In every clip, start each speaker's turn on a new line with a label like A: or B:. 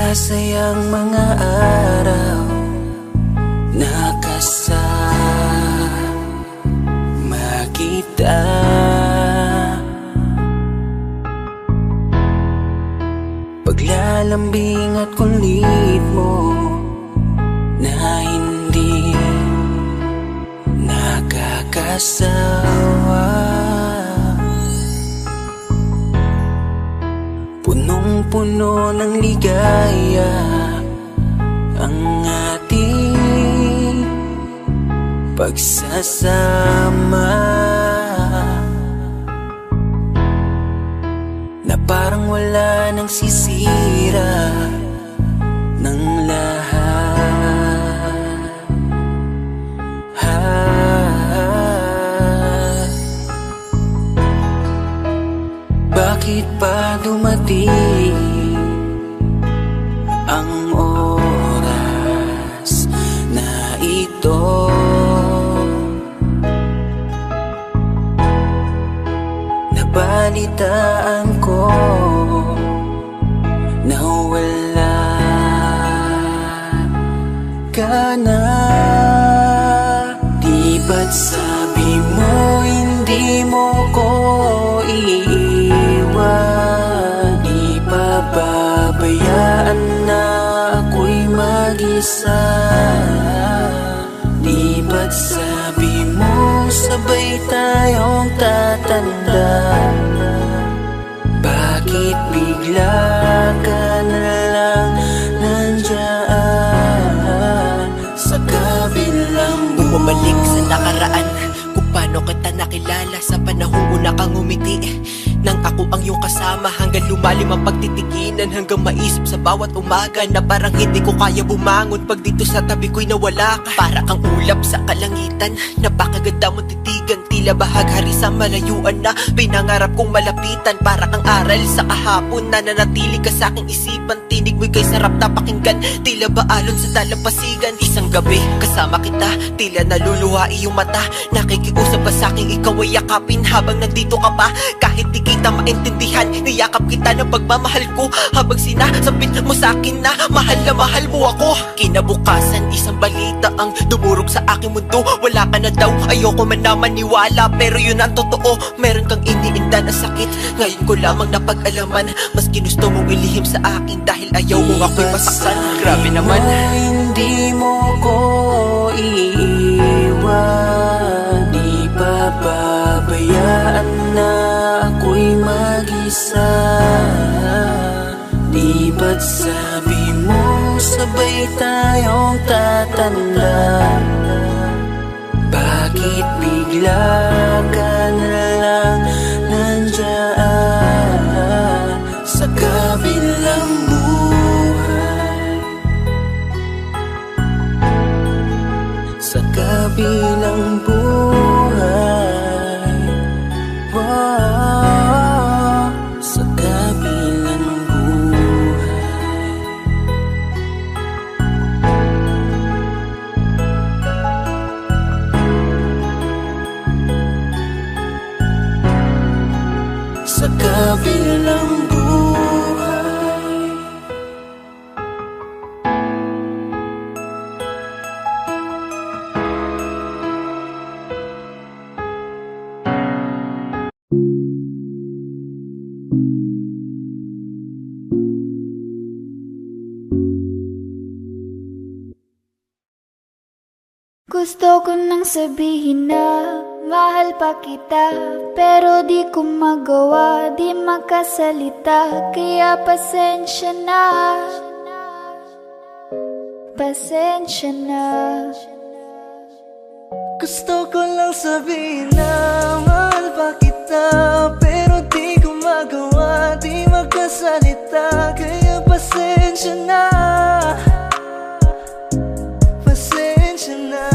A: Masayang mga araw nakasama kita. Paglalambing at kulit mo na hindi nakakasawa. Punong-puno ng ligaya ang ating pagsasama, na parang wala nang sisira ng lahat. Bakit pa dumating ang oras na ito? Nabalitaan ko na wala ka na. Di ba't sabi mo hindi mo ko iiwan? Di pa babayaan na ako'y mag-isa? Di ba't sabi mo sabay tayong tatanda? Bakit bigla ka na lang nandyan sa kabilang buhay?
B: Bumalik sa nakaraan, kung paano kita nakilala sa panahong una kang umiti. Nang ako ang iyong kasama, hanggang lumalim ang pagtitiginan, hanggang maisip sa bawat umaga na parang hindi ko kaya bumangon pag dito sa tabi ko'y nawala ka. Para kang ulap sa kalangitan, napakaganda mong titigan, tila bahaghari sa malayuan na pinangarap kong malapitan. Para kang aral sa kahapon na nanatili ka sa aking isipan, tinig mo'y kay sarap na pakinggan, tila ba alon sa dalampasigan. Isang gabi kasama kita, tila naluluha iyong mata, nakikiusap pa sa aking ikaw ay yakapin habang nandito ka pa. Kahit di kita maintindihan, niyakap kita ng pagmamahal ko, habang sinasabit mo sa akin na mahal mo ako. Kinabukasan isang balita ang dumurog sa aking mundo, wala ka na daw, ayoko man na maniwala, pero yun ang totoo. Meron kang iniinda na sakit, ngayon ko lamang napag-alaman. Mas ginusto mong ilihim sa akin dahil ayaw mong ako'y masaktan. Grabe naman.
A: Hindi mo ko iiwan, di pa babayaan na ako'y mag-isa. Di ba't sabi mo sabay tayong tatanda? Bakit bigla ka na lang nandyan sa kabilang buhay? Sa kabilang buhay, wow, sa kabilang buhay. Sa kabilang buhay.
C: Gusto ko nang sabihin na mahal pa kita, pero di ko magawa, di makasalita. Kaya pasensya na, pasensya na.
A: Gusto ko lang sabihin na mahal pa kita, pero di ko magawa, di makasalita. Kaya pasensya na, pasensya na.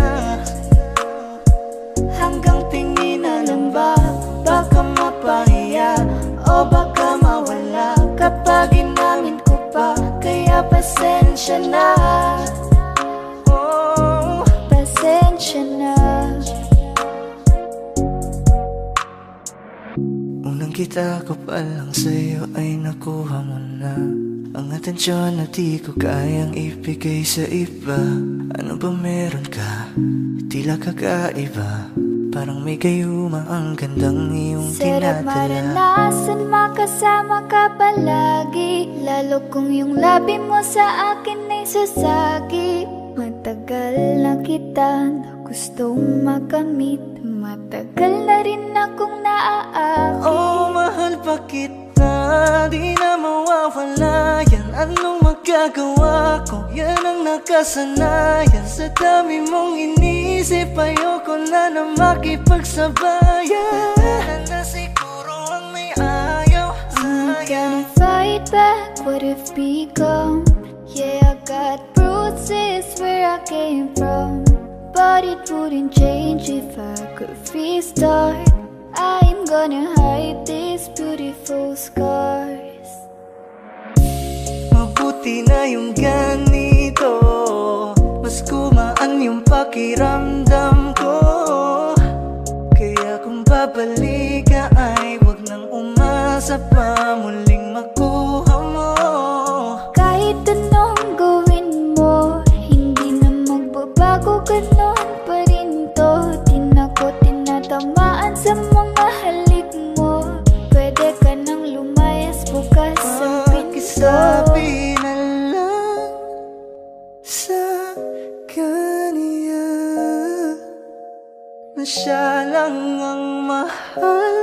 C: Hanggang tingin na lang ba, baka mapahiya o baka mawala kapag inamin ko pa. Kaya pasensya na, oh, pasensya na.
A: Unang kita ko pa lang sa'yo ay nakuha mo na. ang atensyon na di ko kayang ibigay sa iba. Ano ba meron ka? Tila kakaiba. Parang may gayuma ang gandang iyong
C: Sarap
A: tinadala.
C: maranasan, makasama ka palagi. Lalo kung yung labi mo sa akin ay sasagi. Matagal na kita na gustong makamit. Matagal na rin akong naaakit.
A: Oh, mahal pa kita, di na mawawala yan. Anong magagawa ko? Yan ang nakasanayan. Sa dami mong inisip, ayoko na makipagsabayan. Na siguro ang may ayaw
C: I'm
A: sa'yo.
C: gonna fight back what if become. Yeah, I got bruises where I came from, but it wouldn't change if I could restart. I'm gonna hide these beautiful scars.
A: Mabuti na yung ganito, mas gumaan yung pakiramdam ko. Kaya kung babalik ka ay wag nang umasa pa muling makuha mo.
C: Kahit anong gawin mo, hindi na magbabago, ganon pa rin to. Di na ko tinatamaan sa mga halik mo. Pwede ka nang lumayas, bukas ang pinto.
A: Pakisabi na lang sa kanya na siya lang ang mahal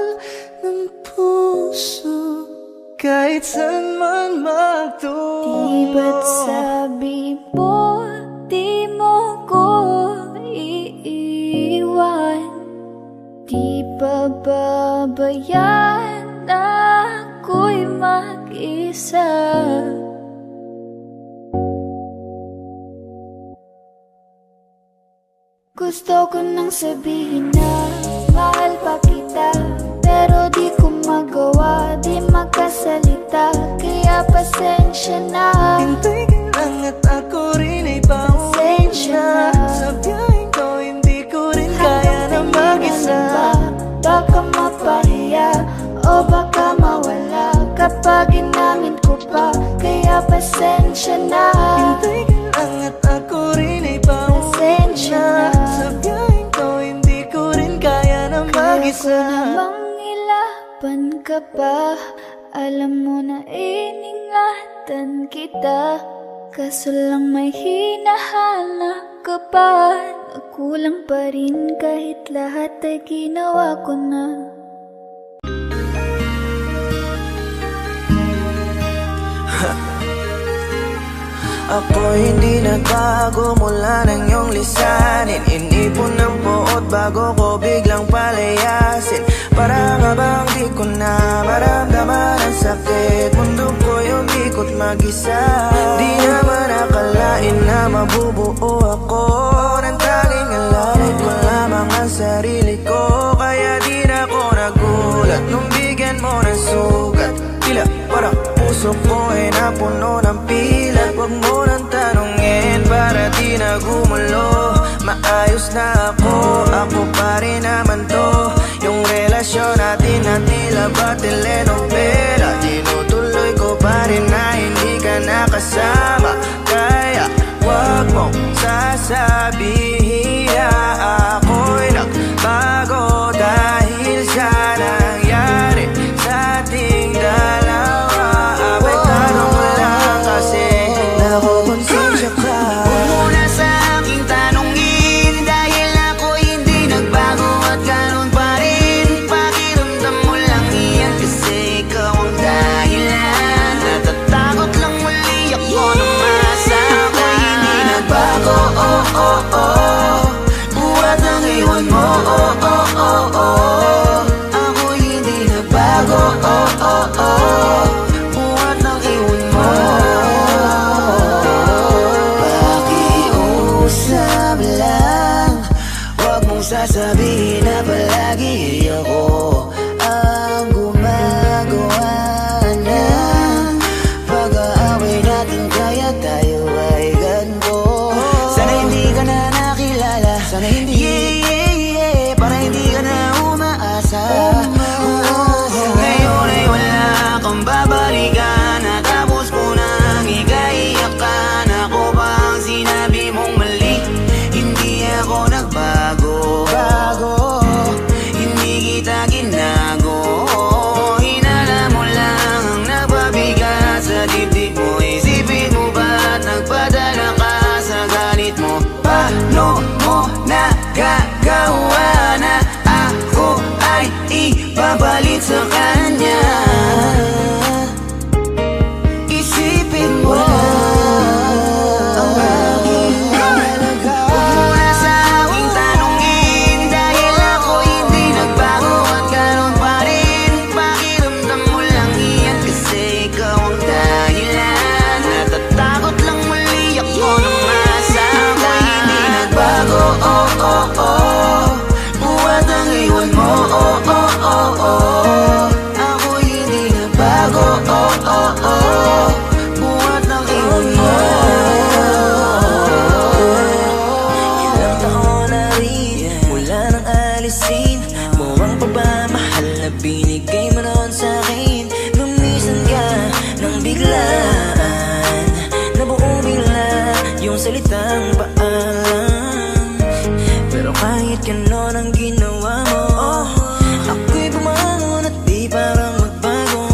A: ng puso, kahit saan man magtungo.
C: Di ba't sabi mo, di mo ko iiwan? Di ba babayaan na ako'y mag-isa? Gusto ko nang sabihin na mahal pa kita, pero di ko magawa, di makasalita. Kaya pasensya na.
A: Hintay ka lang at ako rin ay pauwi
C: Pasensya
A: na.
C: na.
A: Sa biyaheng ko hindi ko rin kaya na mag-isa.
C: Baka mapahiya o baka mawala kapag inamin ko pa. Kaya pasensya na.
A: Hintay ka lang at ako rin ay pauwi
C: Pasensya
A: na.
C: na.
A: Sa biyaheng ko hindi ko rin kaya na
C: Kaya ko
A: mag-isa.
C: namang ilaban ka pa. Alam mo na iningatan kita, kaso lang may hinahanap ka pa. Nagkulang pa rin kahit lahat ay ginawa ko na.
D: Ako hindi nagbago mula ng iyong lisanin. Inipon ng buot bago ko biglang palayasin. Para nga bang di ko na maramdaman ang sakit. Mundo ko'y umikot mag-isa. Di naman akalain na mabubuo ako ng tanging alalay ko lamang ang sarili ko. Kaya di na ako nagulat nung bigyan mo ng sugat. Tila parang puso ko ay napuno ng pilat. Huwag mo nang tanungin para di na gumulo. Maayos na ako pa rin naman to. Yung relasyon natin na tila ba telenovela. Tinutuloy ko pa rin na hindi ka nakasama. Kaya huwag mong sasabihin na ako'y nagbago dahil sa nangyari sa ating dalawa. Tanong ko lang kasi nakukonsensya ka.
E: Huwag mo na sa aking tanongin, dahil ako hindi nagbago at ganun pa rin. Pakiramdam mo lang iyan kasi ikaw ang dahilan. Natatakot lang muli ako nung masa ako'y hindi nagbago. Oh, oh, oh. Buhat ang iwan mo. Oh, oh, oh, oh. Ako'y hindi nagbago. Oh, oh, oh. Buhat ang iwan mo. Pakiusap lang, huwag mong sasabihin na palagi ako ang gumagawa na pag-aaway natin kaya tayo ay ganito. Sana hindi ka na nakilala, sana hindi para hindi ka na umaasa. Ngayon ay wala kang babalikan, natapos ko na magagawa na ako ay ipapalit sa kanya. Isipin mo ang aking halaga. Huwag mo na sa aking tanungin, dahil ako hindi nagbago at ganun pa rin. Pakiramdam mo lang iyan kasi ikaw ang dahilan. Natatakot lang muli ako na masama. Ako'y hindi nagbago, oh oh oh. Buhat ang iwan mo, oh oh oh oh. Ako'y hindi nagbago, oh oh oh. Buhat ang iwan mo.
D: Ilang taon na rin mula nang alisin mo ang pagmamahal na binigay mo noon sa'kin. Lumisan ka ng biglaan, nabuo bigla yung salitang paalam. Pero kahit ganon ang ginawa mo, ako'y bumangon at di parang magbago.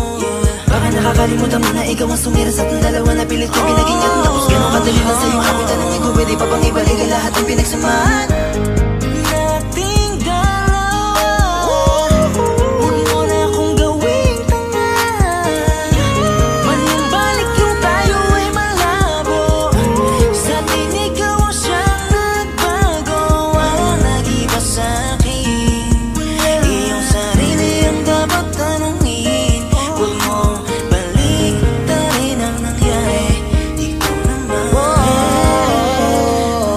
D: Baka nakakalimutan mo na ikaw ang sumira sa ating dalawa na pilit ko pinagingat. Tapos ganon kadali lang sa'yo aking tanong, ikaw pwede pa bang ibalik ang lahat ng pinagsamahan nating dalawa? Huwag mo na akong gawing tanga. Manumbalik yung tayo ay malabo. Sa tinig ikaw ang siyang nagbago. Walang nag-iba sa'kin, iyong sarili ang dapat tanungin. Huwag mong baliktarin ang nangyari. Ikaw naman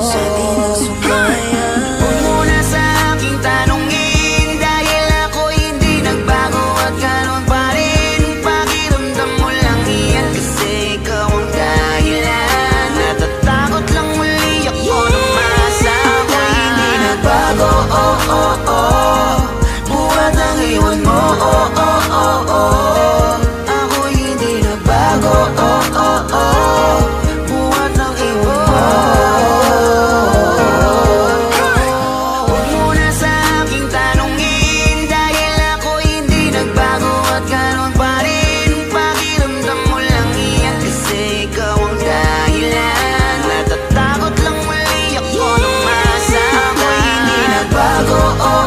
D: sa tinang sumaya.
E: Huwag mo na sa aking tanungin, dahil ako hindi nagbago at ganun pa rin. Pakiramdam mo lang iyan kasi ikaw ang dahilan. Natatakot lang muli ako na masama. Ako'y hindi nagbago, oh oh oh. Buhat ang iwan mo, oh oh oh oh. Ako'y hindi nagbago, oh oh oh. Buhat ang iwan mo. Huwag mo na sa aking tanungin, dahil ako hindi nagbago at ganun pa rin. Pakiramdam mo lang iyan kasi ikaw ang dahilan. Natatakot lang muli ako na masama. Ako'y hindi nagbago, oh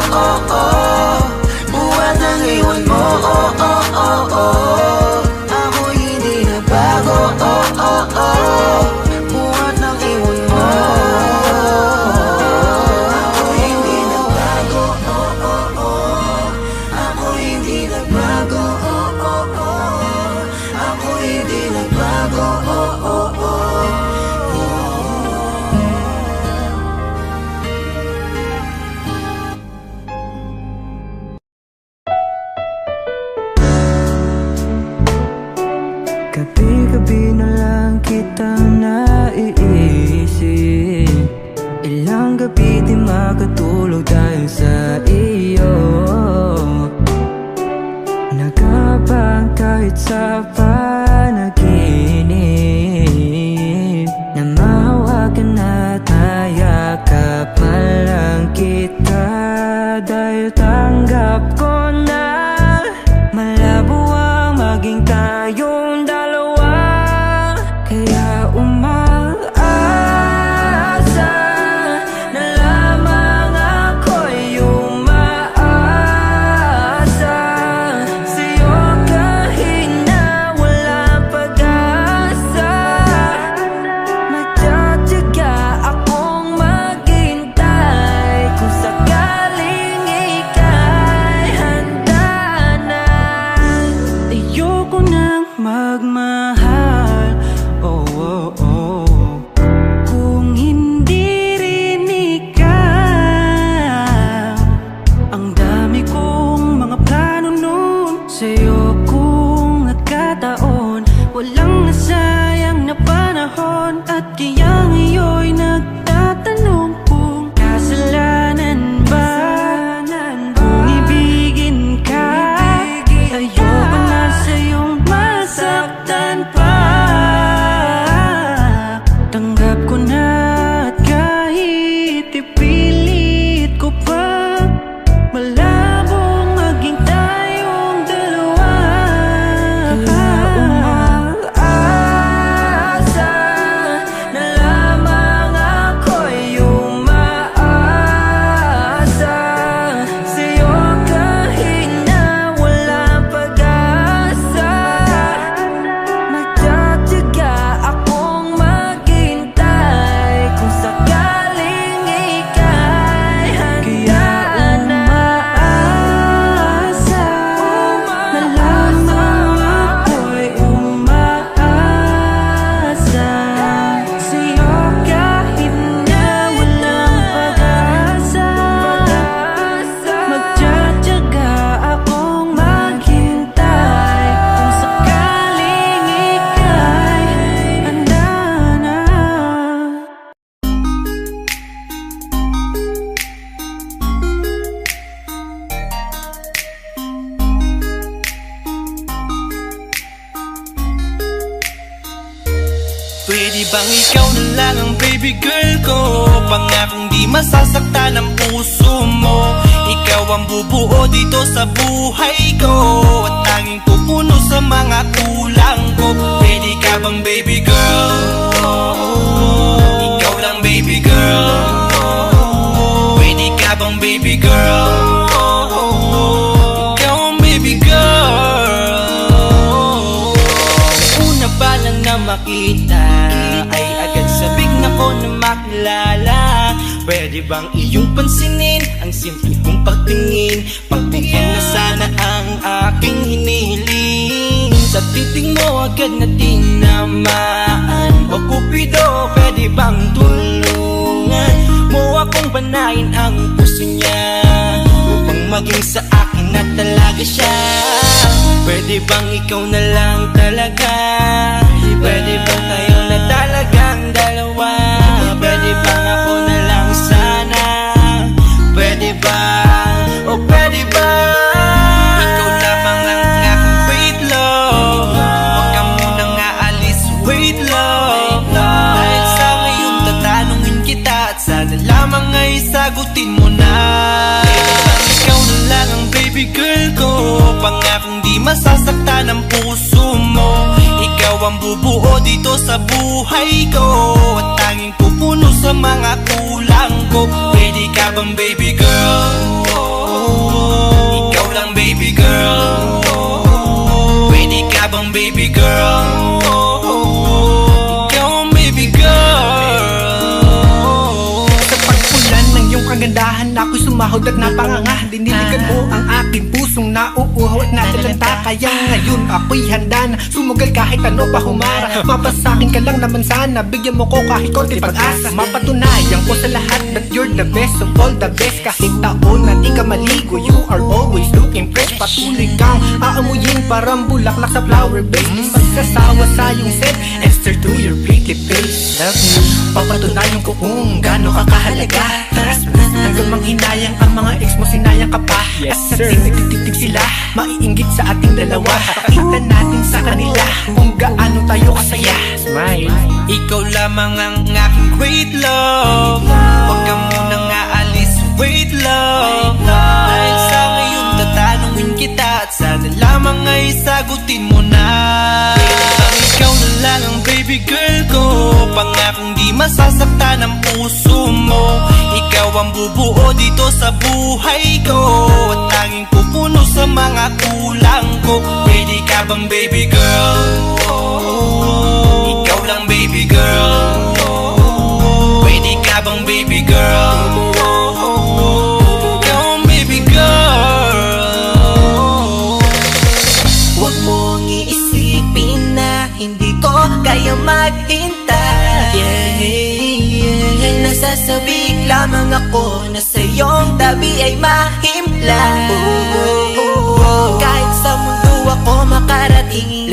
D: bang ikaw na lang ang baby girl ko? Pangakong di masasaktan ang puso mo. Ikaw ang bubuo dito sa buhay ko, at tanging pupuno sa mga kulang ko. Pwede ka bang baby girl? Ikaw lang baby girl. Pwede ka bang baby girl? Ikaw ang baby girl. Una pa lang na makita ay agad sabik na ko na makilala. Pwede bang iyong pansinin ang simple kong pagtingin? Pagbigyan na sana ang aking hinihiling. Sa titing mo agad na tinamaan. O Cupido, pwede bang tulungan mo akong banayin ang puso niya, upang maging sa akin na talaga siya? Pwede bang ikaw na lang talaga? Pwede bang tayo na talagang dalawa? Pwede bang ako na lang sana? Pwede ba? O pwede ba? Ikaw lamang ang aking wait love. Huwag ka munang aalis, wait love. Dahil sa ngayon tatanungin kita, at sana lamang ay sagutin mo na. Ikaw na lang ang baby girl ko, pangakong di masasaktan ang puso mo. Ikaw ang bubuo dito sa buhay ko, at tanging pupuno sa mga kulang ko. Pwede ka bang baby girl? Ikaw lang baby girl. Pwede ka bang baby girl? Ikaw ang baby girl.
F: Sa pagpulan ng iyong kagandahan, ako'y sumahod at napanganga. Diniligan mo ang aking pusong nauuhaw at natalanta. Kaya ngayon ako'y handa na sumugal kahit ano pa humara. Mapasakin ka lang naman sana, bigyan mo ko kahit konti pag-asa. Mapatunayan ko sa lahat that you're the best of all the best. Kahit taon na di ka maligo, you are always looking fresh. Patuloy kang aamuyin parang bulaklak sa flower base. Di magsasawa sa iyong scent and stir to your pretty face. Love me, papatunayan ko kung gaano ka kahalaga. Trust me, hanggang manghinayang ang mga ex mo, sinayang ka pa. Yes sir, at nagtitig sila, maiinggit sa ating dalawa. Pakita natin sa kanila kung gaano tayo kasaya. Smile.
D: Ikaw lamang ang aking great love. Huwag ka munang aalis, wait love. Dahil sa ngayon tatanungin kita, at sana lamang ay sagutin mo na. Ikaw na lang ang baby girl ko, pangakong di masasaktan ang puso mo. Ikaw ang bubuo dito sa buhay ko, at tanging pupuno sa mga kulang ko. Pwede ka bang baby girl? Ikaw lang baby girl. Pwede ka bang baby girl? Ikaw ang baby girl.
B: Huwag mong iisipin na hindi ko kaya maghintay. Nasasabik lamang ako na sa iyong tabi ay mahimlay. Kahit sa mundo ako makarating,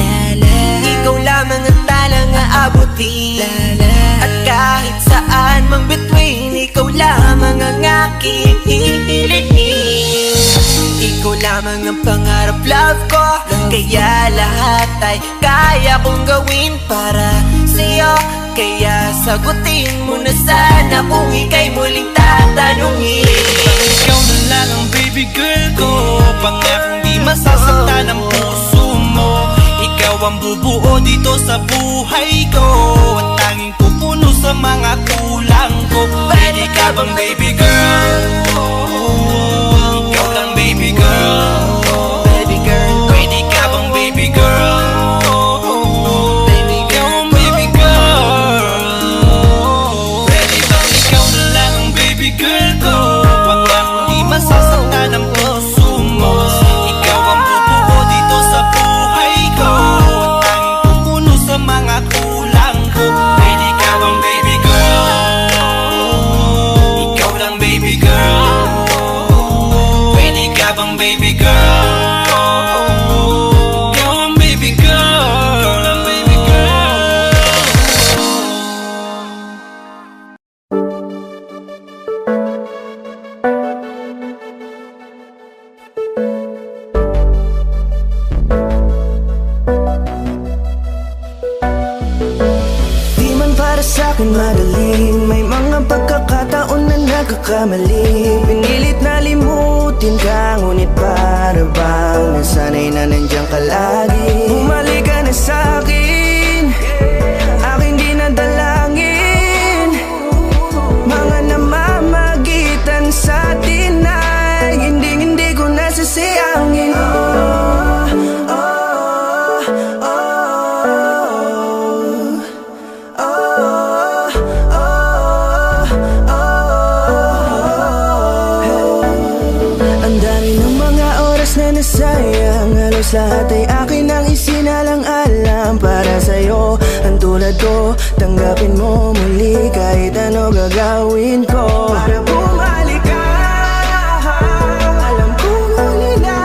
B: ikaw lamang ang talang aabutin. At kahit saan mang between, ikaw lamang ang aking hihilihin. Ikaw lamang ang pangarap, love ko. Kaya lahat ay kaya kong gawin para sa'yo. Kaya sagutin mo na sana kung ika'y muling tatanungin.
D: Ikaw na lang ang baby girl ko, pangakong di masasaktan ang puso mo. Ikaw ang bubuo dito sa buhay ko, at tanging pupuno sa mga kulang ko. Pwede ka bang baby girl? Ikaw lang baby girl.
B: Baby girl,
D: Pwede ka bang baby girl? Ikaw ang baby girl. Pwede bang ikaw na lang ang baby girl ko, pangakong di masasaktan ang puso mo. Ikaw ang bubuo dito sa buhay ko, at tanging pupuno sa mga kulang ko. Pwede ka bang baby girl? Ikaw lang baby girl. Pwede ka bang baby girl? Ikaw ang baby girl. Ikaw lang baby girl.
A: Di man para
D: nagkakamali. Pinilit na limutin ka, ngunit para bang nasanay na nandiyan ka lagi. Bumalik ka na sa'kin, aking di nadalangin. Mga namamagitan sa atin ay hindi ko nasasayangin. Nasayang halos lahat ay akin ang isinalang-alam para sa'yo. Ang tulad ko, tanggapin mo muli kahit ano gagawin ko para bumalik ka. Alam ko ngunit na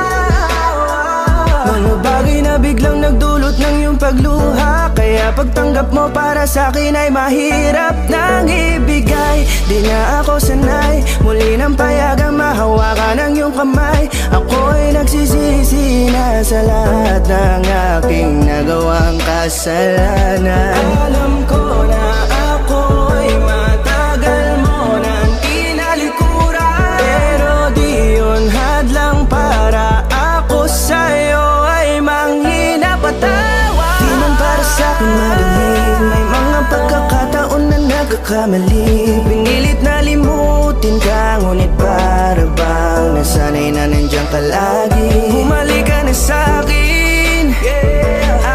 D: mga bagay na biglang nagdulot ng iyong pagluha. Kaya pagtanggap mo para sa'kin ay mahirap nang ibigay. Di na ako sanay muli ng payagang mahawakan ang iyong kamay. Ako'y nagsisisi na sa lahat ng aking nagawang kasalanan. Alam ko na ako'y matagal mo nang tinalikuran, pero di yun hadlang para ako sa'yo ay manghina patawad. Di man para sa'kin madali, may mga pagkakataon na nagkakamali. Pinilit na limutin ka, ngunit para bang nasanay na nandiyan ka lagi. Bumalik ka na sa'kin,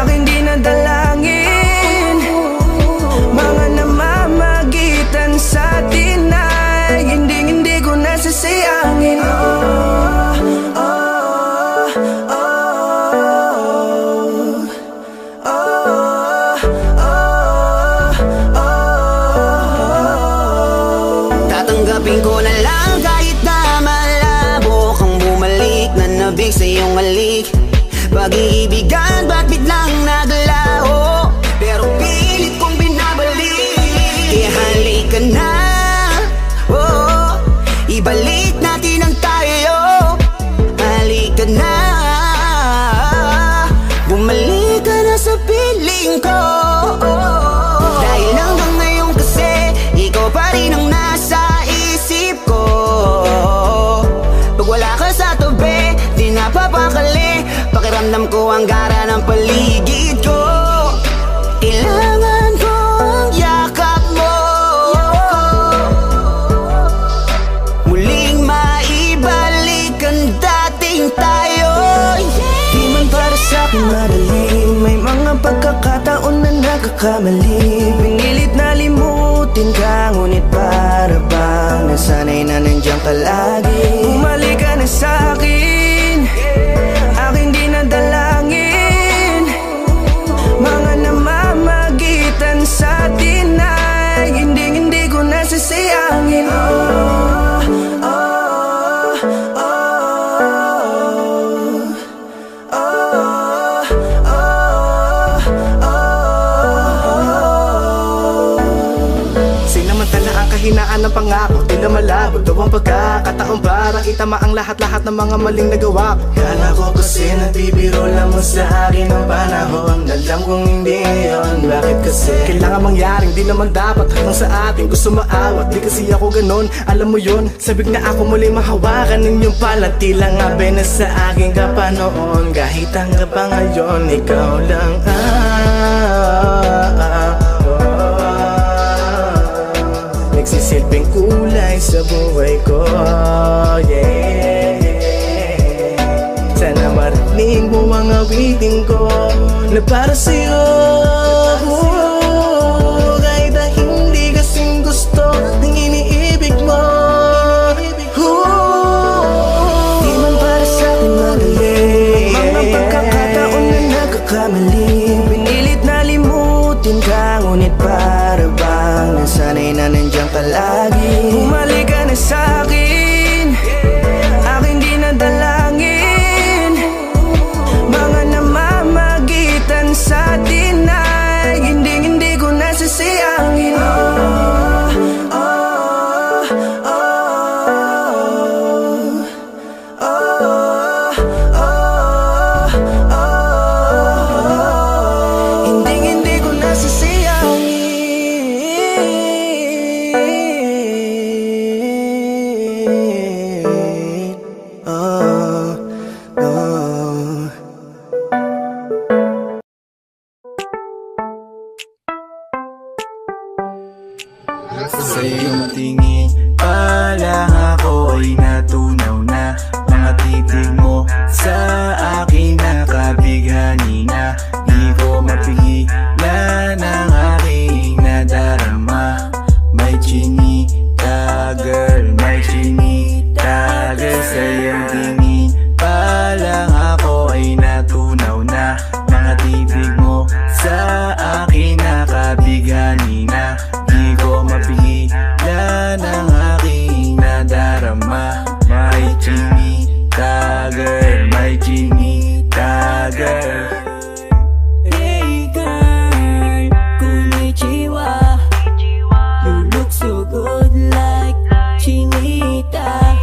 D: aking di nadalangin. Mga namamagitan sa atin ay hindi ko nasasayangin.
E: Tatanggapin ko na lang kahit na malabo kang bumalik na nabig sa iyong halik. Pag-iibigan ba't biglang naglaho, pero pilit kong binabalik. Kaya halika na, oh, ibalik natin ang tayo. Halika na, bumalik ka na sa piling ko. Dahil hanggang ngayon kasi ikaw pa rin ang nasa isip ko. Pag wala ka sa tabi, di napapakali. Pakiramdam ko ang gara ng paligid ko. Kailangan ko ang yakap mo, muling maibalik ang dating tayo.
D: Di man para sa'kin madali, may mga pagkakataon na nagkakamali. Pinilit na limutin ka, ngunit para bang nasanay na nandiyan ka lagi. Bumalik ka na sa'kin, aking di nadalangin. Mga namamagitan sa atin ay hindi ko nasasayangin.
F: Sinamantala ang kahinaan ng pangako, di na malabo daw ang pagkakataon para itama ang lahat-lahat ng mga maling nagawa ko.
D: Kala ko kasi nagbibiro lang mo sa akin ang panahon. Alam kong hindi yun, bakit kasi?
F: Kailangan mangyaring di naman dapat hanggang sa atin gusto maawat. Di kasi ako ganon, alam mo yun. Sabik na ako muli mahawakan ng iyong palad. Tila nga na sa aking kapanoon. Kahit hanggang pa ngayon, ikaw lang nagsisilbing kulay sa buhay ko, yeah. Sana marinig mo ang awitin ko na para sa'yo, kahit na hindi kasing gusto ng iniibig mo.
D: Di man para sa'kin madali, mga pagkakataon na nagkakamali. Pinilit na limutin ka, ngunit para bang nasanay na nandiyan ka lagi. Bumalik ka na sa'kin, aking di nadalangin. Mga namamagitan sa atin na
A: titig mo sa akin nakabighani na. Di ko mapigilan ang aking nadarama. May chinita girl, may chinita girl. Sa iyong tingin pa lang ako ay natunaw na. Mga titig mo sa akin nakabighani na. Di ko mapigilan ang aking nadarama. May chinita girl, may chinita girl.
E: Hey girl, konnichiwa. You look so good like chinita.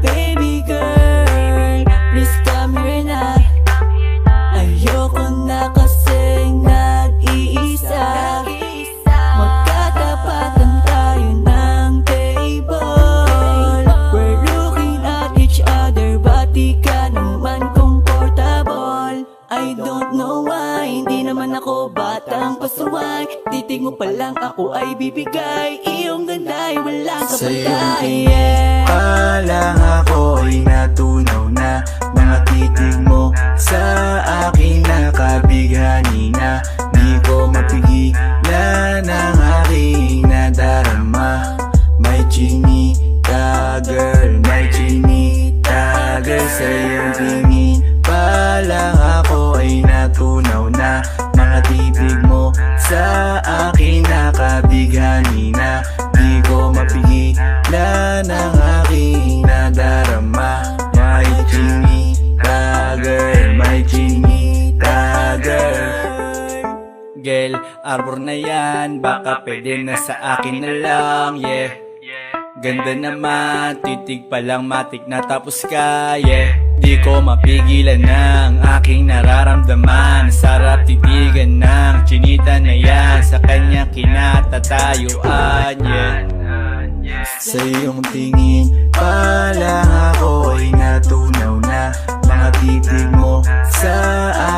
E: Baby girl, please come here na. Ayoko na kasing nag-iisa. Magkatapatan tayo ng table. We're looking at each other, but di ka naman comfortable. I don't know why, hindi naman ako batang pasuway. Titig mo pa lang ako ay bibigay. Iyong ganda ay walang
A: Sa iyong
E: kapatay.
A: tingin pa lang ako ay natunaw na. Mga titig mo sa akin nakabighani na. Di ko mapigilan ang aking nadarama. May chinita girl, may chinita girl. Sa iyong tingin pa lang ako ay natunaw na. Mga titig mo sa akin nakabighani na. Di ko mapigilan ang aking nadarama. May chinita girl, may chinita girl. Girl, arbor na yan, baka pwede na sa akin na lang, yeah. Ganda naman, titig pa lang matik na tapos ka, yeah. Di ko mapigilan ng aking nararamdaman. Sarap titigan ng chinita na yan. Sa kanya kinatatayuan, yeah. Sa iyong tingin pa lang ako ay natunaw na. Mga titig mo sa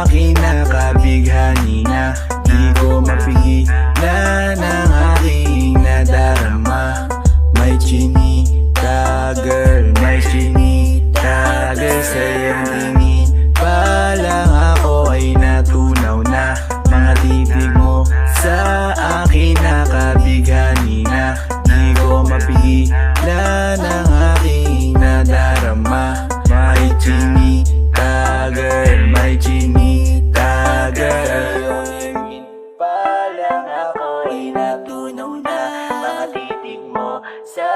A: akin nakabighani na. Di ko mapigilan ang aking nadarama. May chinita girl, may chinita girl. Sa iyong tingin pa lang ako ay natunaw na. Mga titig mo sa akin nakabighani na. Di ko mapigilan ang aking nadarama. May chinita girl, may chinita girl. Pa lang ako ay natunaw na. Mga titig mo sa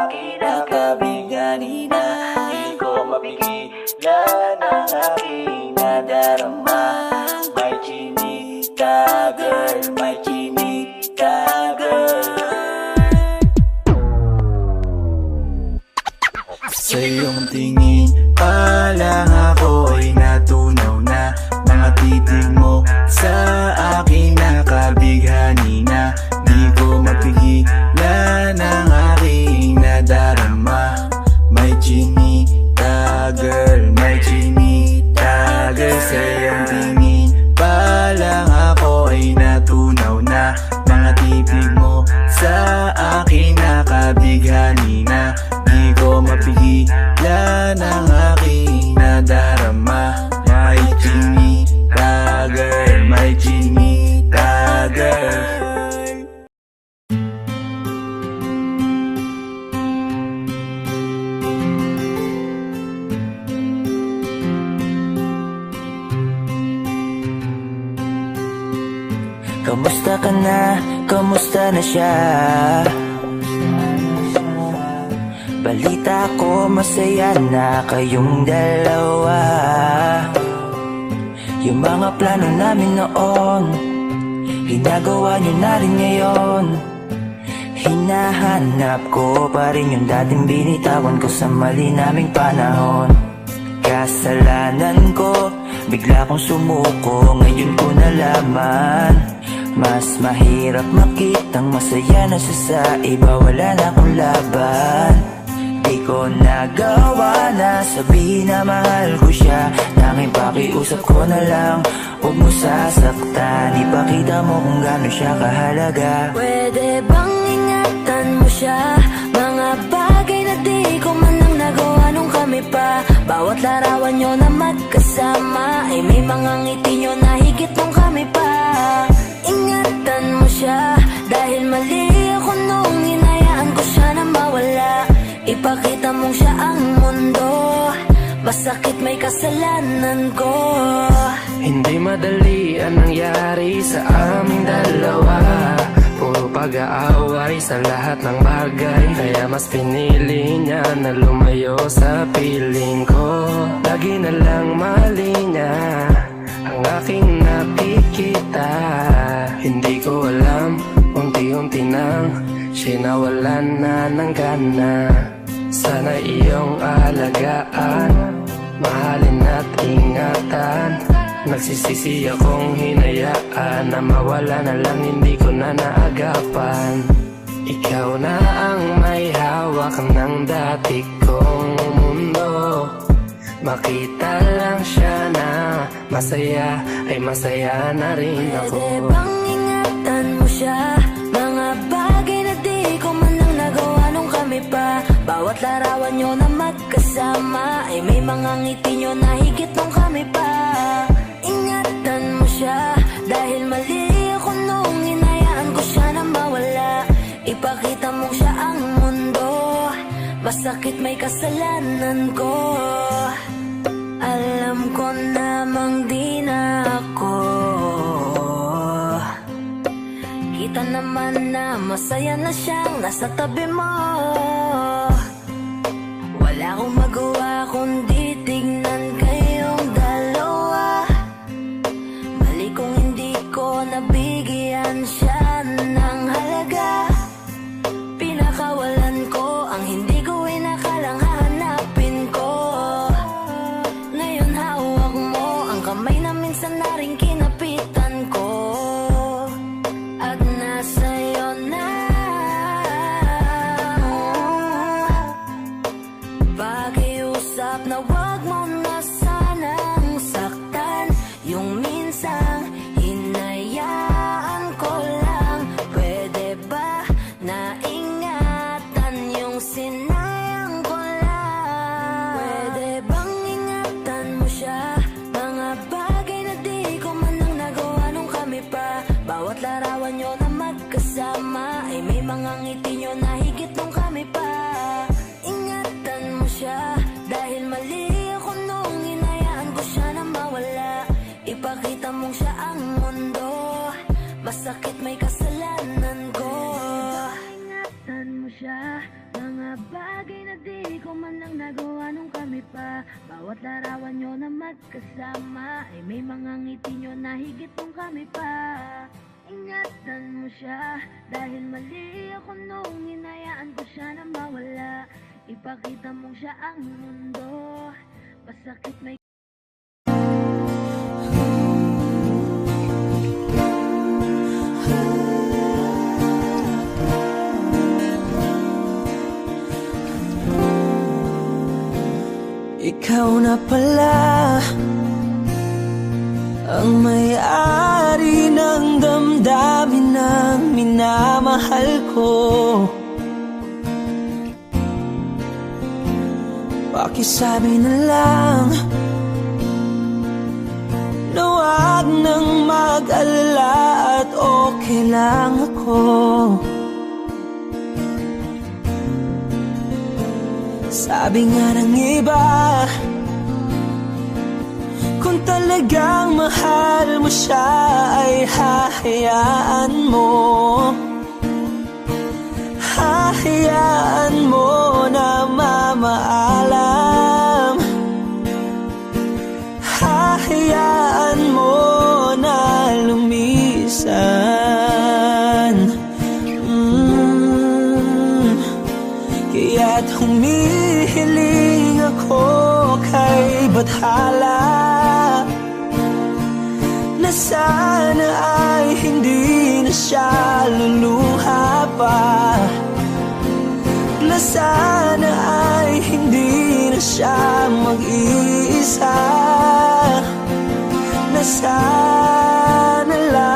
A: akin nakabighani na. Di ko mapigilan ang aking nadarama. May chinita girl, may chinita girl. Sa iyong tingin pa lang ako ay natunaw na. Mga titig mo sa akin nakabighani na. Di ko mapigilan ang aking nadarama. May chinita girl, may chinita girl. Sa iyong tingin pa lang ako ay natunaw na. Mga titig mo sa akin nakabighani na. Di ko mapigilan ang aking nadarama. May chinita girl, may chinita girl.
D: Kamusta ka na? Kamusta na siya? Balita ko masaya na kayong dalawa. Yung mga plano namin noon, ginagawa nyo na rin ngayon. Hinahanap ko pa rin yung dating binitawan ko sa mali naming panahon. Kasalanan ko, bigla kong sumuko, ngayon ko nalaman. Mas mahirap makitang masaya na siya sa iba, wala na akong laban. Di ko nagawa na sabihin na mahal ko siya. Tanging pakiusap ko na lang, huwag mo sasaktan. Ipakita mo kung gaano siya kahalaga.
G: Pwede bang ingatan mo siya? Mga bagay na di ko man lang nagawa nung kami pa. larawan nyo na magkasama ay may mga ngiti nyo na higit nung kami pa. Ingatan mo siya dahil mali ako nung hinayaan ko siya na mawala. Ipakita mong siya ang mundo, masakit may kasalanan ko.
H: Hindi madali ang nangyari sa aming dalawa. Puro pag-aaway sa lahat ng bagay, kaya mas pinili niya na lumayo sa piling ko. Lagi na lang mali niya ang aking nakikita. Hindi ko alam, unti-unti nang siya nawalan na ng gana. Sana iyong alagaan, mahalin at ingatan. Nagsisisi akong hinayaan na mawala na lang, hindi ko na naagapan. Ikaw na ang may hawak ng dati kong mundo. Makita lang siya na masaya, ay masaya na rin ako.
G: Pwede bang ingatan mo siya? Mga bagay na di ko man lang nagawa nung kami pa. Bawat larawan nyo na magkasama ay may mga ngiti nyo na higit nung kami pa. Ingatan mo siya dahil mali ako nung hinayaan ko siya na mawala. Ipakita mo siya ang mundo, masakit may kasalanan ko. Alam ko namang di na ako. Kita naman na masaya na siyang nasa tabi mo. Wala akong magawa kundi tignan kayong dalawa. Mali kung hindi ko nabigyan siya ng halaga. Pinakawalan ko ang hindi ko inakalang hahanapin ko. Ngayon hawak mo ang kamay na minsan na rin kinapitan ko. At nasa'yo na pakiusap na wag mo na sanang saktan. Yung minsang hinayaan ko lang. Pwede ba na ingatan yung sinayang ko lang? Pwede bang ingatan mo siya? Mga bagay na di ko man lang nagawa nung kami pa. Bawat larawan nyo na magkasama ay may mga ngiti nyo na higit nung kami pa. Ingatan mo siya dahil mali ako nung hinayaan ko siya na mawala. Ipakita mong siya ang mundo, masakit may kasalanan ko. Ingatan mo siya, mga bagay na di ko man lang nagawa nung kami pa. Bawat larawan nyo na magkasama ay may mga ngiti nyo na higit nung kami pa. Ingatan mo siya dahil mali ako nung hinayaan ko siya na mawala. Ipakita mong siya ang mundo, masakit may
A: Ikaw na pala ang may-ari ng damdamin ng minamahal ko. Pakisabi na lang na wag nang mag-alala at okay lang ako. Sabi nga ng iba, kung talagang mahal mo siya ay hahayaan mo. Hahayaan mo na mamaalam. Hahayaan mo na lumisan. Kaya't humihiling ako kay Bathala na sana ay hindi na siya luluha pa. Na sana ay hindi na siya mag-iisa. Na sana lang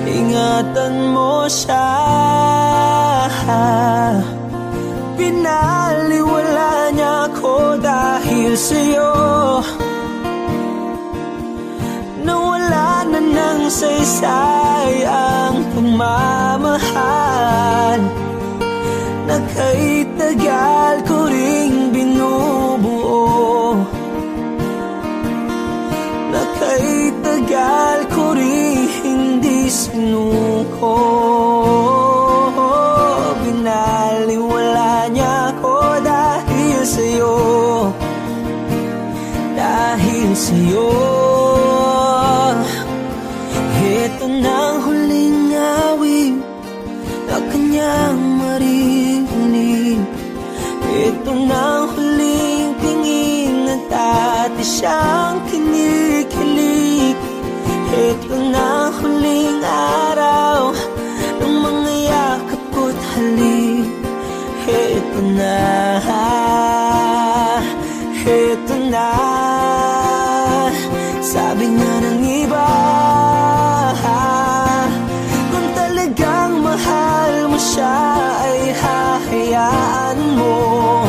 A: ingatan mo siya. Pinaliwala
D: sa'yo. Nawala na ng saysay ang pagmamahal na kahit tagal ko ring binubuo, na kahit tagal ko ring hindi sinuko. Binaliwala niya ako dahil sa'yo, dahil sa'yo. Ito na ang huling awit na kanyang maririnig. Ito na ang huling tingin at dati siyang kinikilig. Ito na ang huling araw ng mga yakap ko't halik. Ito na, ito na. Sabi nga ng iba, kung talagang mahal mo siya ay hahayaan mo,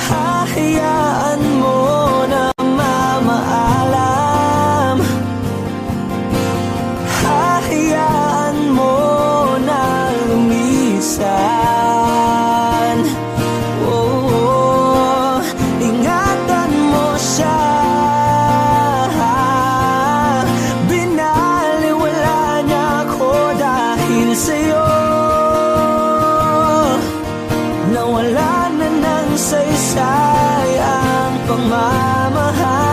D: hahayaan mo na mamaalam, hahayaan mo na lumisan. Oh, ingatan mo siya. Binaliwala niya ako dahil sa'yo. Nawala na ng saysay ang pagmamahal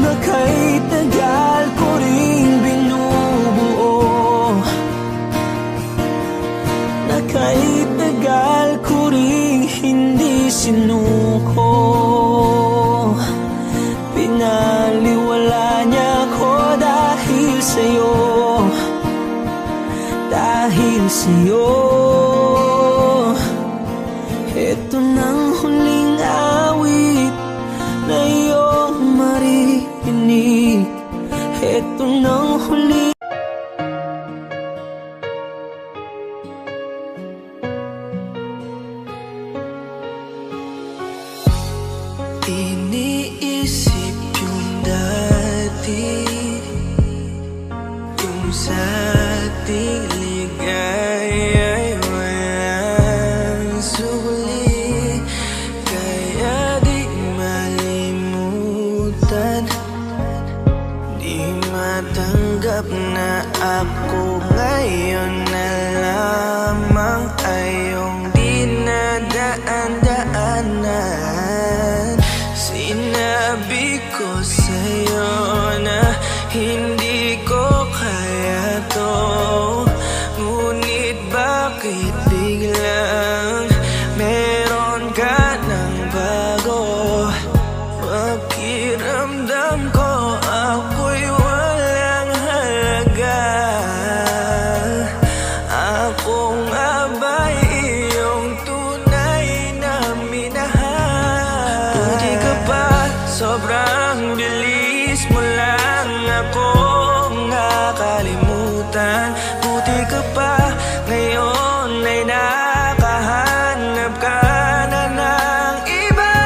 D: na kahit tagal ko ring binubuo, na kahit tagal ko ring hindi sinuko. Pinaliwala niya ako dahil sa'yo, dahil sa'yo. Ito nang huling awit na iyong maririnig. Ito nang huling iniisip yung dati, yung sa ating ligaya'y walang suli. Kaya di malimutan, di matanggap na ako ngayon na lamang ay iyong dinadaan-daanan. Sinabi ko sa'yo na hindi ko kaya to, ngunit bakit biglang meron ka ng bago? Pakiramdam ko ako'y walang halaga. Ako nga ba'y iyong tunay na minahal? Buti ka pa, sobrang bilis mo lang akong nakalimutan. Buti ka pa, ngayon ay nakahanap ka na ng iba.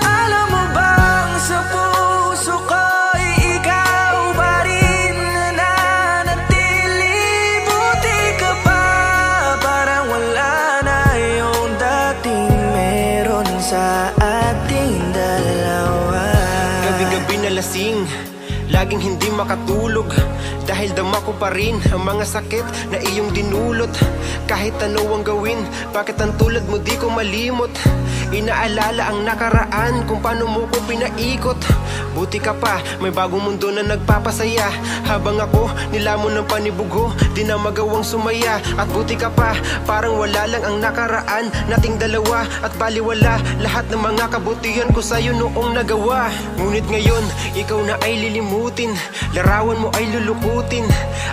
D: Alam mo bang sa puso ko'y ikaw pa rin nananatili? Buti ka pa, parang wala na yung dating meron sa ating dalawa.
I: Gabi-gabi na lasing, laging hindi makatulog, dahil dama ko pa rin ang mga sakit na iyong dinulot. Kahit ano ang gawin, bakit ang tulad mo di ko malimot? Inaalala ang nakaraan, kung paano mo ko pinaikot. Buti ka pa, may bagong mundo na nagpapasaya. Habang ako, nilamon ng panibugo, di na magawang sumaya. At buti ka pa, parang wala lang ang nakaraan nating dalawa. At baliwala lahat ng mga kabutihan ko sa'yo noong nagawa. Ngunit ngayon, ikaw na ay lilimutin. abutin, larawan mo ay lulukutin,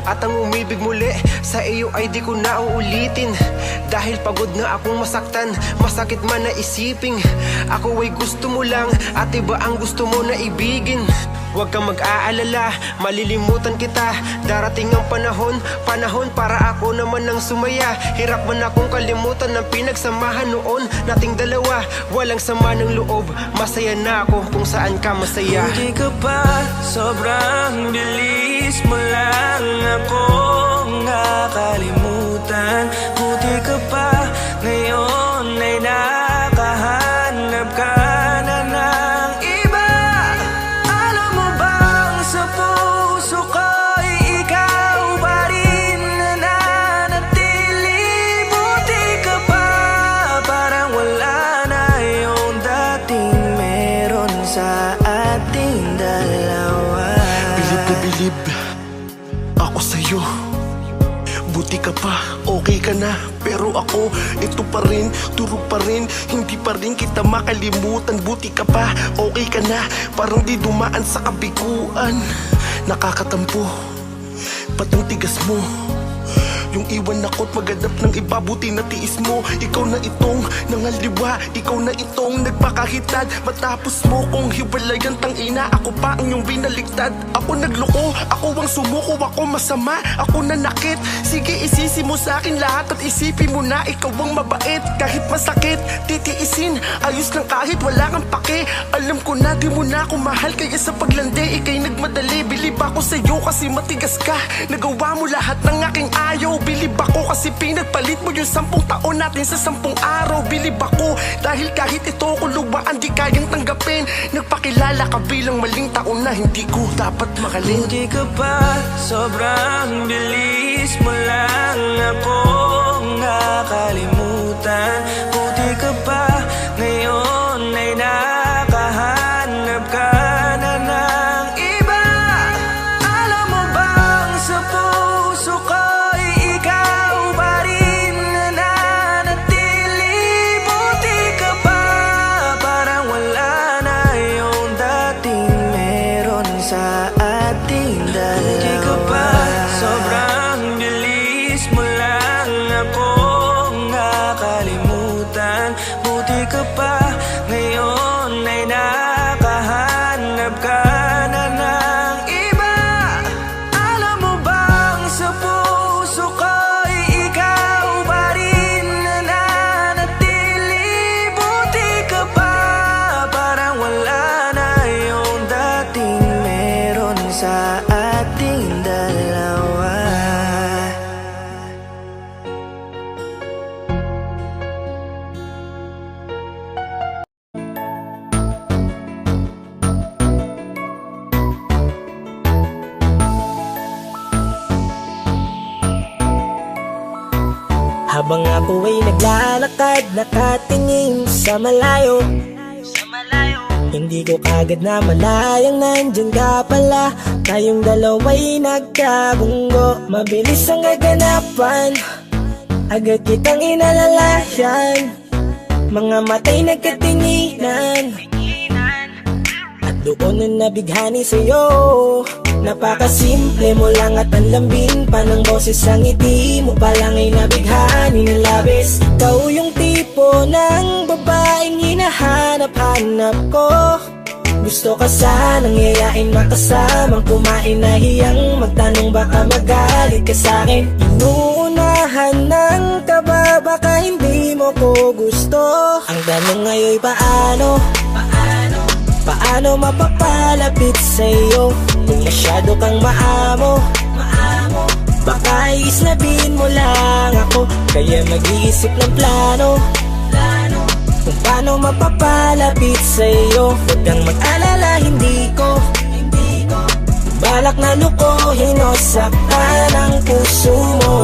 I: at ang umibig muli sa iyo ay di ko na uulitin. Dahil pagod na akong masaktan, masakit man na isiping ako ay gusto mo lang at iba ang gusto mo na ibigin. Huwag kang mag-aalala, malilimutan kita. Darating ang panahon para ako naman ang sumaya. Hirap man akong kalimutan ng pinagsamahan noon nating dalawa. Walang sama ng loob, masaya na ako kung saan ka masaya.
D: Hindi ka pa, sobrang bilis mo lang ako nakalimutan. Buti ka pa, ngayon ay nakahanap ka na ng iba. Alam mo bang sa puso ko'y ikaw pa rin nananatili. Buti ka pa, parang wala na yung dating meron sa ating dalawa.
J: Bilib na bilib ako sa'yo. Buti ka pa, okay ka na. Pero ako, ito pa rin, turog pa rin. Hindi pa rin kita makalimutan. Buti ka pa, okay ka na. Parang di dumaan sa kabiguan. Nakakatampo, ba't ang tigas mo? Yung iwan ako't maghanap ng iba, buti na tiis mo. Ikaw na itong nangaliwa, ikaw na itong nagpakahitad. Matapos mo kong hiwalayan, tangina, ako pa ang iyong binaliktad. Ako nagloko, ako ang sumuko, ako masama, ako nanakit. Sige, isisi mo sa akin lahat at isipin mo na ikaw ang mabait. Kahit masakit, titiisin, ayos lang kahit wala kang pake. Alam ko na di mo na ako mahal, kaya sa paglandi ikay nagmadali. Bilib ako sa'yo kasi matigas ka, nagawa mo lahat ng aking ayaw. Bilib ako kasi pinagpalit mo yung 10 taon natin sa 10 araw. Bilib ako dahil kahit ito kuluwaan di kayang tanggapin. Nagpakilala ka bilang maling taon na hindi ko dapat mahalin.
D: Hindi ka pa, sobrang bilis mo lang ako nakalimutan. Buti ka pa, ngayon ay nakahanap ka na ng iba. Alam mo bang sa puso ko'y ikaw pa rin nananatili. Buti ka pa, parang wala na yung dating meron sa ating dalawa. Buti ka pa, sobrang bilis mo lang ako nakalimutan. Buti ka pa, ngayon ay nakahanap ka na ng iba. Alam mo bang sa puso ko'y ikaw pa rin nananatili. Buti ka pa, parang wala na yung dating meron sa ating dalawa.
K: Habang ako ay naglalakad, nakatingin sa malayo, hindi ko kagad na malayang nandyan ka pala. Tayong dalawa'y nagkabunggo, mabilis ang gaganapan, agad kitang inalalayan. Mga mata'y nagkatinginan, at doon na nabighani sa'yo. Napakasimple mo lang at ang lambing pa ng boses. Ang ngiti mo pa lang ay nabighani ng labis. Ikaw yung tipo ng babaeng hinahanap-hanap ko. Gusto ka sanang yayain, makasamang kumain, nahiyang magtanong baka magalit ka sa'kin. Inuunahan ng kaba, baka hindi mo ko gusto. Ang tanong ngayon paano? Paano mapapalapit sa'yo kung masyado kang maamo? Baka iislabin mo lang ako, kaya mag-iisip ng plano kung paano mapapalapit sa'yo. Huwag kang mag-alala, hindi ko balak na lukuhin o saktan ang puso mo.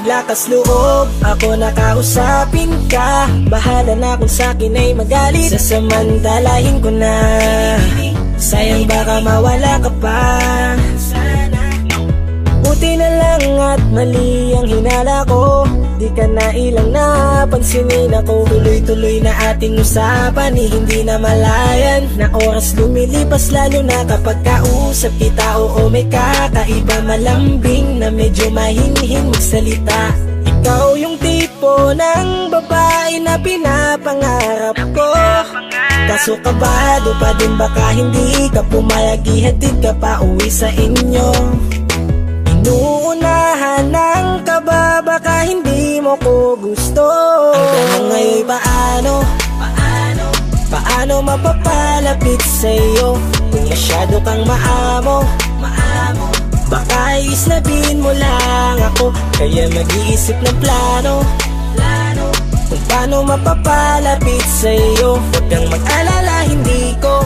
K: Lakas loob, ako nakausapin ka. Bahala na kung sa'kin ay magalit, sasamantalahin ko na. Sayang baka mawala ka pa. Buti na lang at mali ang hinala ko, di ka na ilang napansinin ako. Tuloy-tuloy na ating usapan, hindi na malayan. Na oras lumilipas lalo na kapag kausap kita. Oo, may kakaiba, malambing na medyo mahinhin magsalita. Ikaw yung tipo ng babae na pinapangarap ko. Kaso kabado pa din, baka hindi ka pumayag, ihatid ka pa uwi sa inyo. Inuunahan ng kaba, baka hindi mo ko gusto. Ang tanong ngayon, paano mapapalapit sa'yo kung masyado kang maamo? Baka islabin mo lang ako, kaya mag-iisip ng plano kung paano mapapalapit sa'yo. Huwag kang mag-alala, hindi ko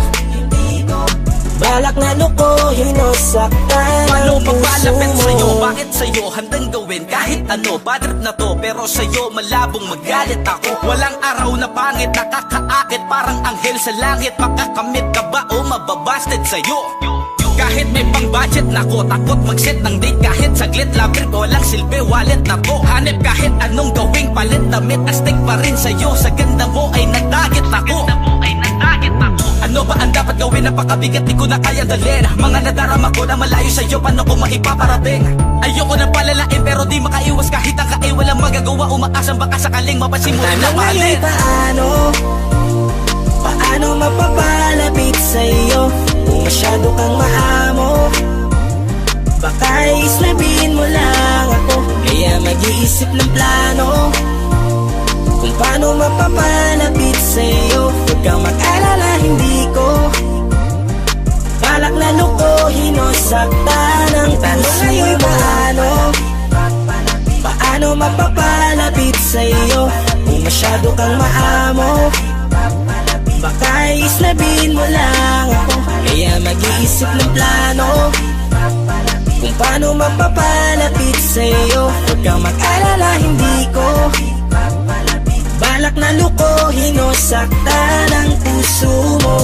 K: balak na lukohin o saktan
L: Paano
K: ang puso
L: magpalapit
K: mo?
L: sa'yo? Bakit sa'yo handang gawin kahit ano? Bad trip na to, pero sa'yo malabong magalit ako. Walang araw na pangit, nakakaakit parang anghel sa langit. Makakamit ka ba o mababasted sa'yo? Kahit may pang budget na ko, takot mag-set ng date. Kahit saglit love trip, walang silbi wallet na to. Hanip kahit anong gawing palit, damit astig pa rin sa'yo. Sa ganda mo ay nagdagit ako. Ano ba ang dapat gawin? Napakabigat, di ko na kaya dalhin. Mga nadarama ko na malayo sa'yo, paano ko maipaparating? Ayoko na palalain pero di makaiwas kahit ang kain. Walang magagawa, umaasang baka sakaling mapasimulan na mahalin.
K: Paano mapapalapit sa'yo kung masyado kang maamo? Baka islabin mo lang ako, kaya mag-iisip ng plano kung paano mapapalapit sa'yo. Huwag kang mag-alala, hindi ko balak na lukohin o saktan ang puso mo. Paano mapapalapit sa'yo kung masyado kang maamo? Baka islabin mo lang ako, kaya mag-iisip ng plano kung paano mapapalapit sa'yo. Huwag kang mag-alala, hindi ko balak na lukohin o saktan ang puso mo.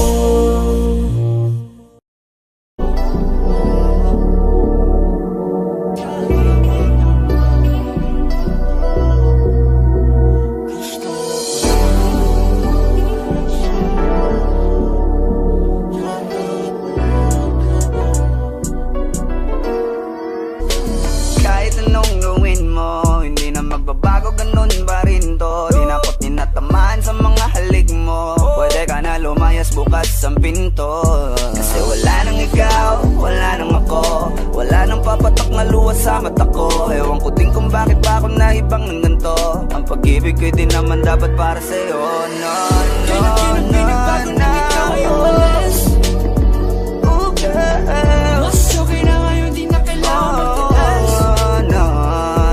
E: Kahit anong gawin mo, hindi na magbabago, ganun pa rin to. Di na ko tinatamaan sa mga halik mo. Pwede ka na lumayas, bukas ang pinto. Kasi wala nang ikaw, wala nang ako, wala nang papatok na luha sa mata ko. Ewan ko din kung bakit pa ako naibang ng ganito. Ang pag-ibig ko din naman dapat para sa'yo. No, no, no, no, yes. Oh girl,
L: Mas okay na ngayon, di na kailangan magtiis.
E: no,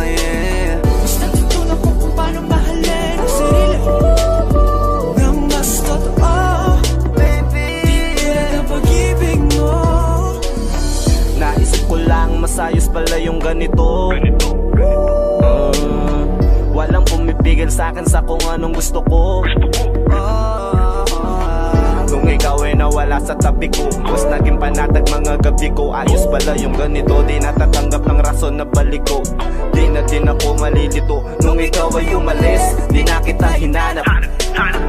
E: yeah.
L: Mas natutunan ko kung paano mahalin ang sarili nang mas totoo.
E: Baby,
L: Di tulad ng pag-ibig mo.
J: Naisip ko lang masayos pala yung ganito. Walang pumipigil sa'kin sa kung anong gusto ko. Nung ikaw ay nawala sa tabi ko, mas naging panatag mga gabi ko. Ayos pala yung ganito, di natatanggap ng rason na balik ko. Di na din ako malilito. Nung ikaw ay umalis, di na kita hinanap.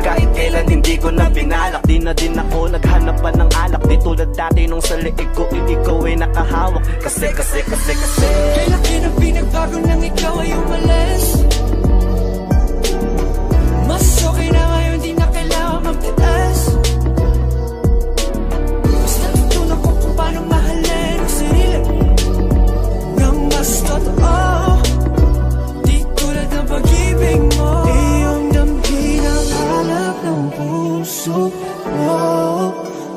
J: Kahit kailan hindi ko na binalak. Di na din ako naghanap pa ng alak. Di tulad dati nung sa liig ko, ikaw ay nakahawak. Kasi
L: Kailan kinang pinagbago nang ikaw ay umalis? Mas okay na ngayon, di na kailangan magtiis. Mas natutunan ko kung paano mahalin ang sarili nang mas totoo. Di tulad ng pag-ibig mo. Iyong damhin ang hanap ng puso mo.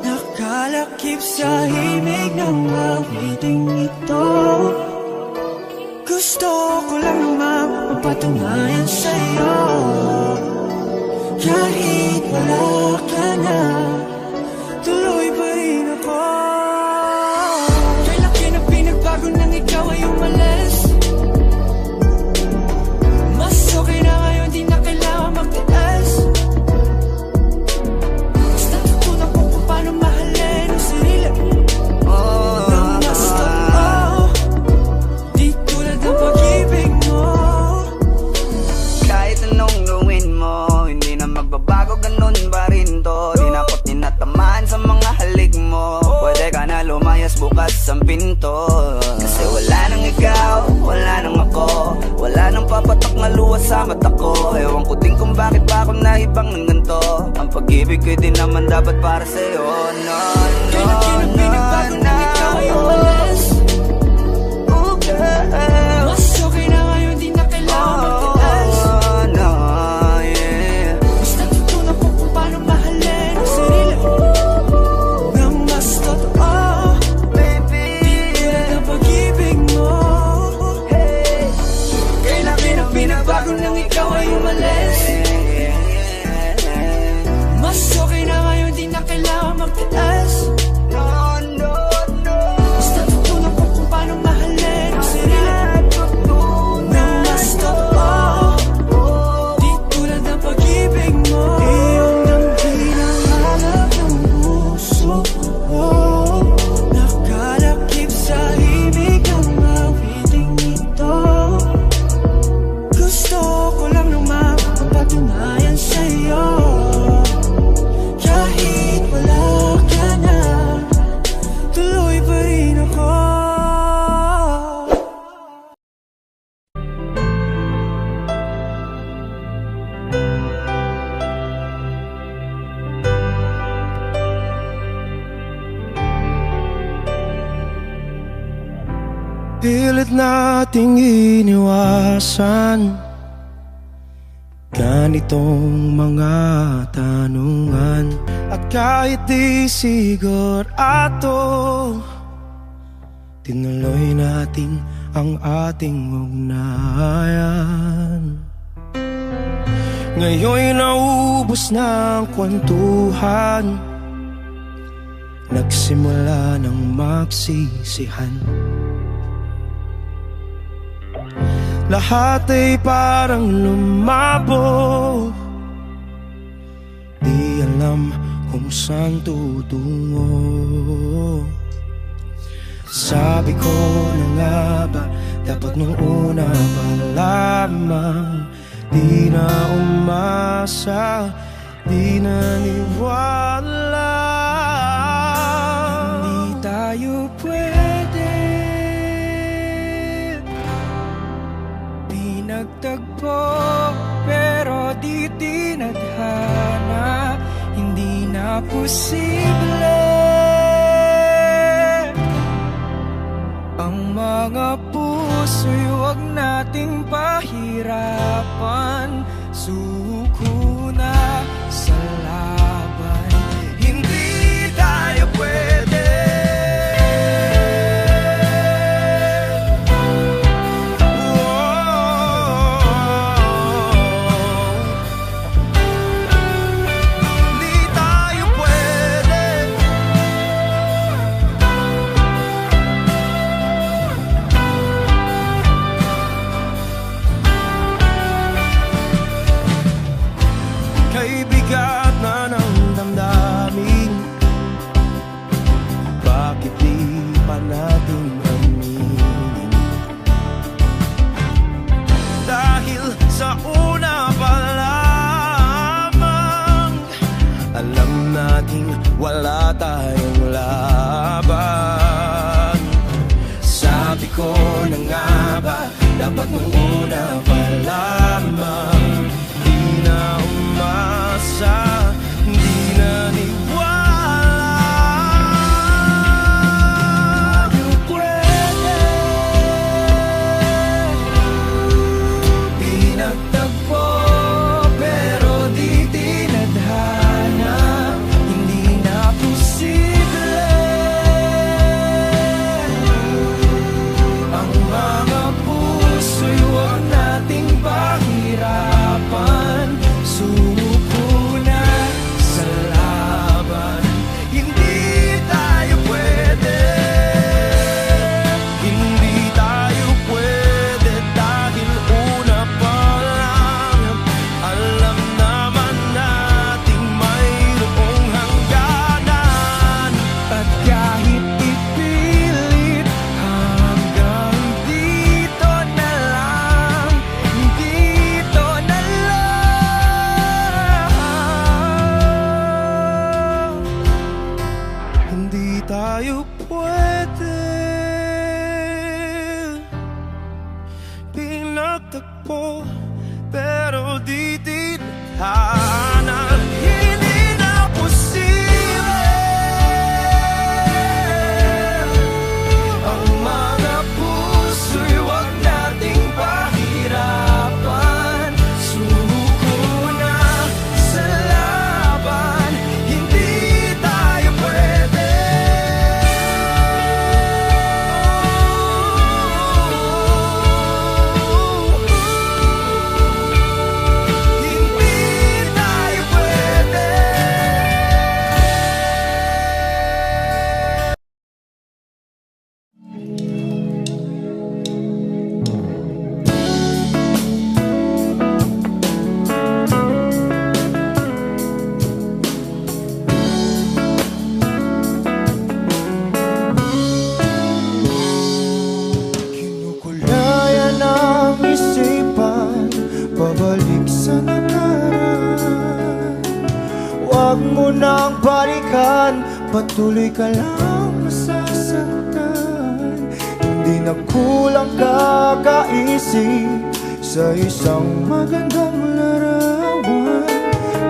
L: Nakalakip sa himig ng awiting ito. Gusto ko lang naman mapatunayan sa'yo, kahit wala ka na, tuloy pa rin ako. Kailan kinang pinagbago nang ikaw ay umalis? Mas okay na ngayon, di na kailangan magtiis. Mas natutunan ko kung paano mahalin ang sarili nang mas totoo.
E: to. Kasi wala nang ikaw, wala nang ako, wala nang papatak na luha sa mata ko. Ewan ko din kung bakit pa ako naibang ng ganito. Ang pag-ibig ko din naman dapat para sa'yo. No, no, no, no. Oh girl,
M: mas okay na ngayon, di na kailangan magtilas.
E: no, yeah.
M: Basta tutunan ko kung paano mahalin ang sarili nang mas totoo.
E: Baby,
M: di tulad ng pag-ibig mo.
E: hey.
M: Kailangan ang binabago nang ikaw ay umalis. Mas okay na ngayon, di na kailangan magtilas.
E: No, no, no.
M: Basta tutunan ko kung paano mahalin ang sarili nang mas totoo. Di tulad ng pag-ibig mo. Iyong ang hinahanap ng puso ko. Nakalakip sa ibig ang awiting ito. Gusto ko lang naman mapatunayan sa'yo. Kahit wala ka na, tuloy pa rin ako.
J: Pilit nating iniwasan ganitong mga tanungan. At kahit di sigurado, tinuloy natin ang ating ugnayan. Ngayon'y naubos na ang kwentuhan, nagsimula ng magsisihan. Lahat ay parang lumabo, di alam kung saan tutungo. Sabi ko na nga ba, dapat nung una pa lamang, di na umasa, di naniwala. Hindi tayo pwede nagtagpo, pero di tinadhana. Hindi na posible ang mga puso'y huwag nating pahirapan. Suko na sa laban, hindi tayo pwede. Wala tayong laban. Sabi ko na nga ba, dapat nung una pa lamang, di na umasa, di na niwala. You pwede, di nagtagpo, pero di tinadhana. Ang mga puso'y huwag nating pahirapan. Suko na
A: nang balikan, patuloy ka lang masasaktan. Hindi na kulang kakaisip sa isang magandang larawan.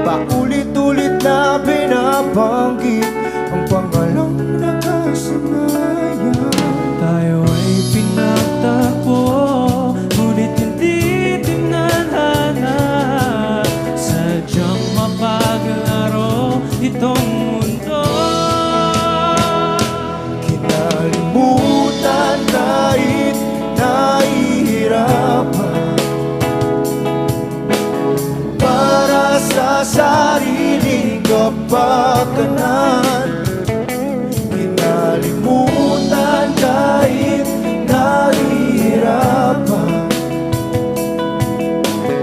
A: Paulit-ulit na binabanggit ang pangalang nakasanayan.
M: Tayo ay pinagtagpo, ngunit hindi tinadhana. Sadyang mapaglaro itong mundo.
A: Kinalimutan kahit nahihirapan, para sa sariling kapakanan. Kinalimutan kahit nahihirapan,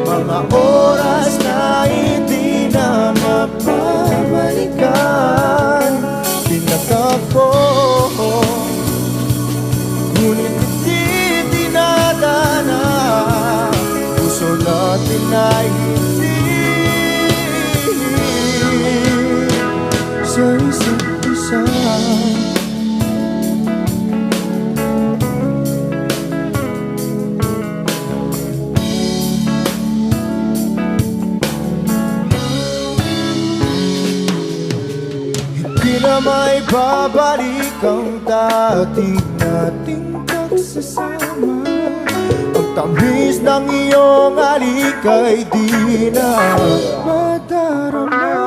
A: mga oras na hindi na mapabalikan. Tinatako, ngunit hindi dinadana. Puso natin ay hindi sa isa't isa. Hindi na may babalik ang dati nating pagsasama. Ang tamis ng iyong halik ay di na madarama.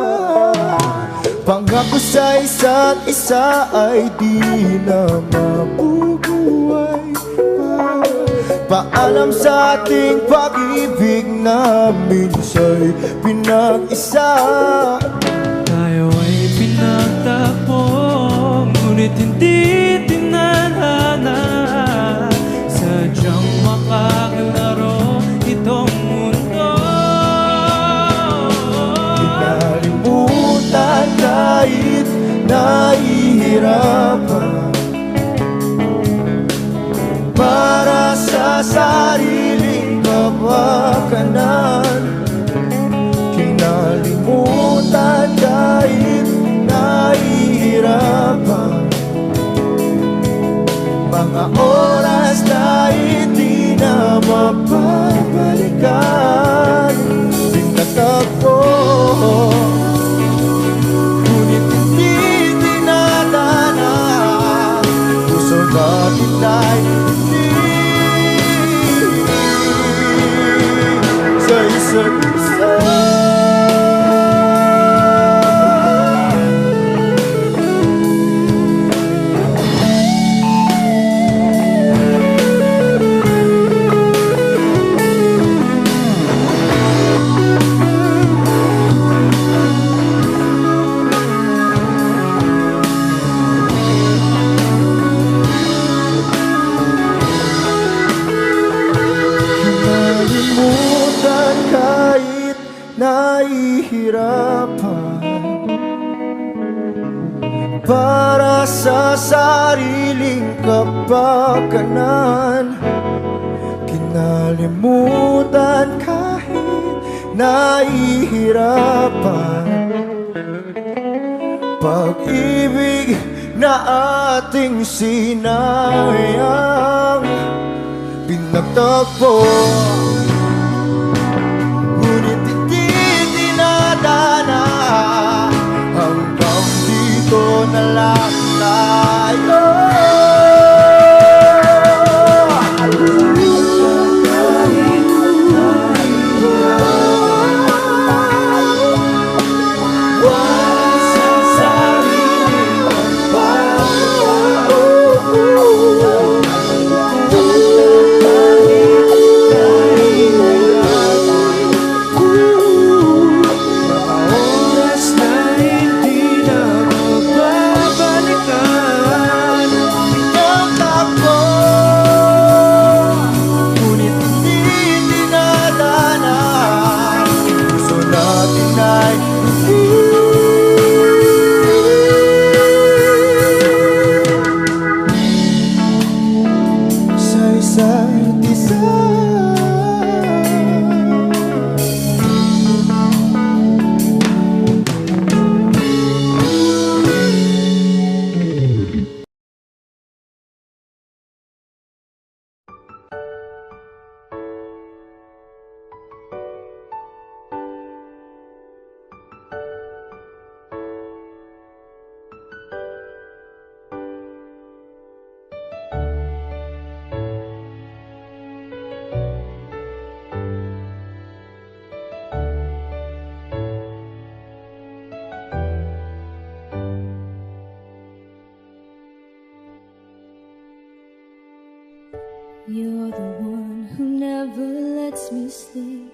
A: Pangako sa isa't isa ay di na mabubuhay pa. Paalam sa ating pag-ibig na minsa'y pinag-isa.
M: Tayo ay pinagtagpo, ngunit hindi tinadhana. Sadyang makaglaro itong mundo.
A: Kinalimutan kahit nahihirapan, para sa sariling kapakanan. Kinalimutan kahit nahihirapan, mga oras na hindi na mapabalikan. Pinatagpo, ngunit hindi dinadana. Puso natin ay hindi sa isa't isa. Kinalimutan kahit nahihirapan, para sa sariling kapakanan. Kinalimutan kahit nahihirapan, pag-ibig na ating sinayang. Pinagtagpo, ngunit hindi dinadana. Hanggang dito na lang tayo.
C: You're the one who never lets me sleep.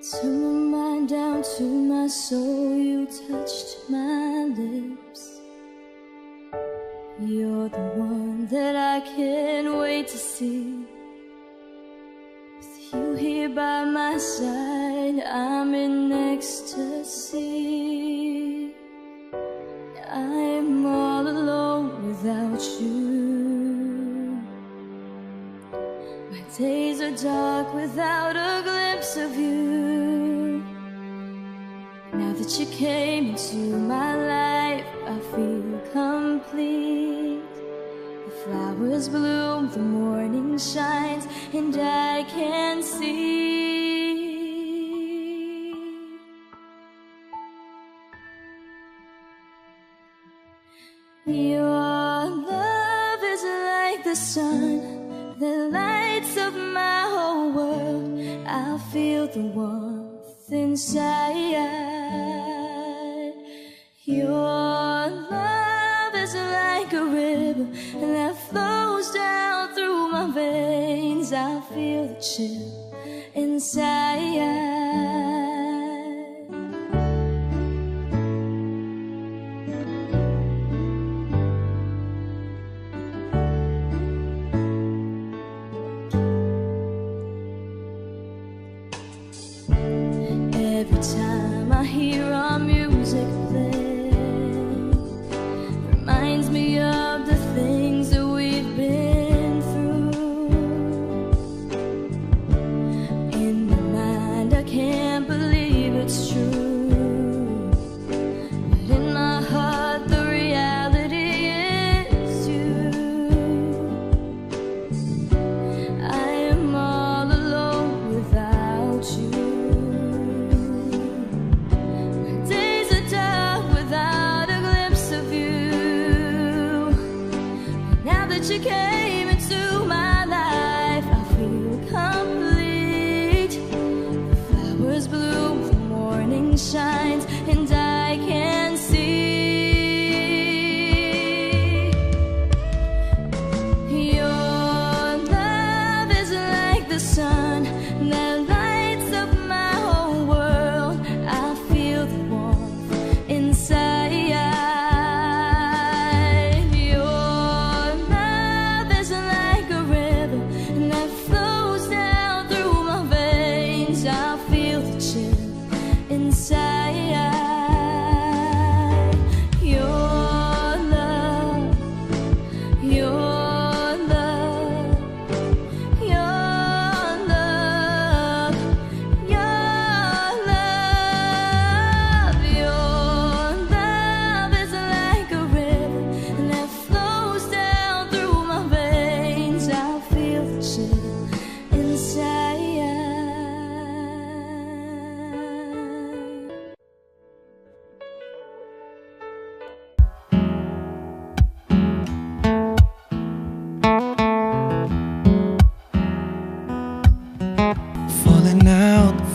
C: Turn my mind down to my soul, you touched my lips. You're the one that I can't wait to see. With you here by my side, I'm in ecstasy. I'm all alone without you. My days are dark without a glimpse of you. Now that you came into my life, I feel complete. The flowers bloom, the morning shines, and I can see. Your love is like the sun that lights up my whole world. I feel the warmth inside. Your love is like a river that flows down through my veins. I feel the chill inside. Every time I hear our music play, reminds me of the things that we've been through. In my mind I can't believe it's true, but in my heart the reality is you. I am all alone without you. You came into my life, I feel complete. The flowers bloom, the morning shines, and I can see. Your love is like the sun that lights up my whole world. I feel the warmth inside.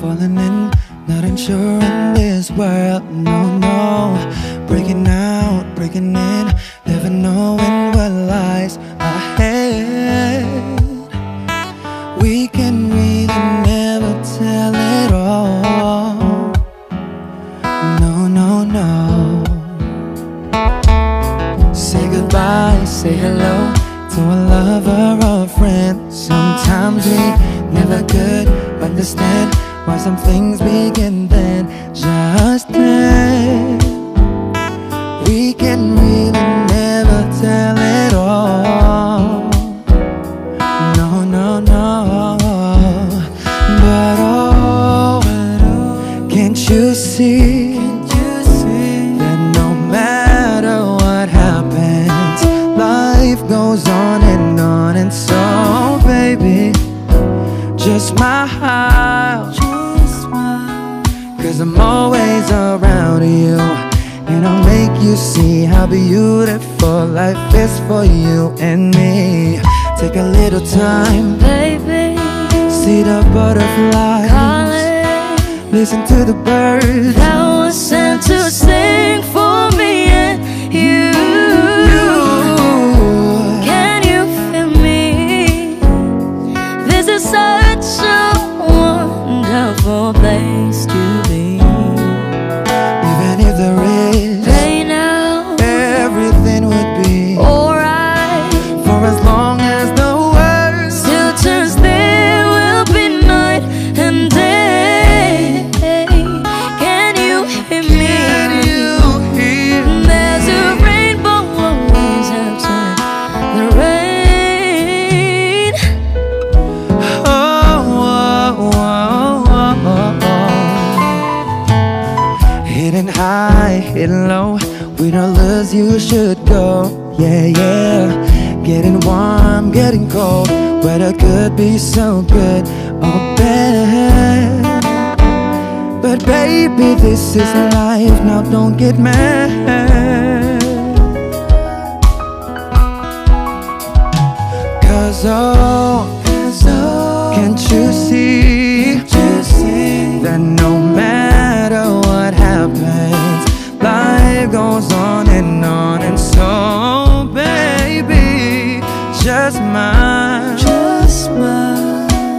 N: Falling in, not unsure in this world, no, no. Breaking out, breaking in, never knowing what lies ahead. We can really never tell it all, no, no, no. Say goodbye, say hello to a lover or a friend. Sometimes we never could understand why some things begin then, just then. We can really never tell it all, no, no, no. But oh, can't you see that no matter what happens, life goes on, and so baby, just smile, 'cause I'm always around you, and I'll make you see how beautiful life is for you and me. Take a little time,
C: baby,
N: see the butterflies
C: calling,
N: listen to the birds
C: that was sent to sing for me and you. Can you feel me?
N: hitting low. We don't lose, you should go. Yeah, yeah. Getting warm, getting cold. Weather could be so good or bad. But baby, this is life. Now don't get mad. Cause can't you see that no matter what happens, life goes on. And so baby, just mine.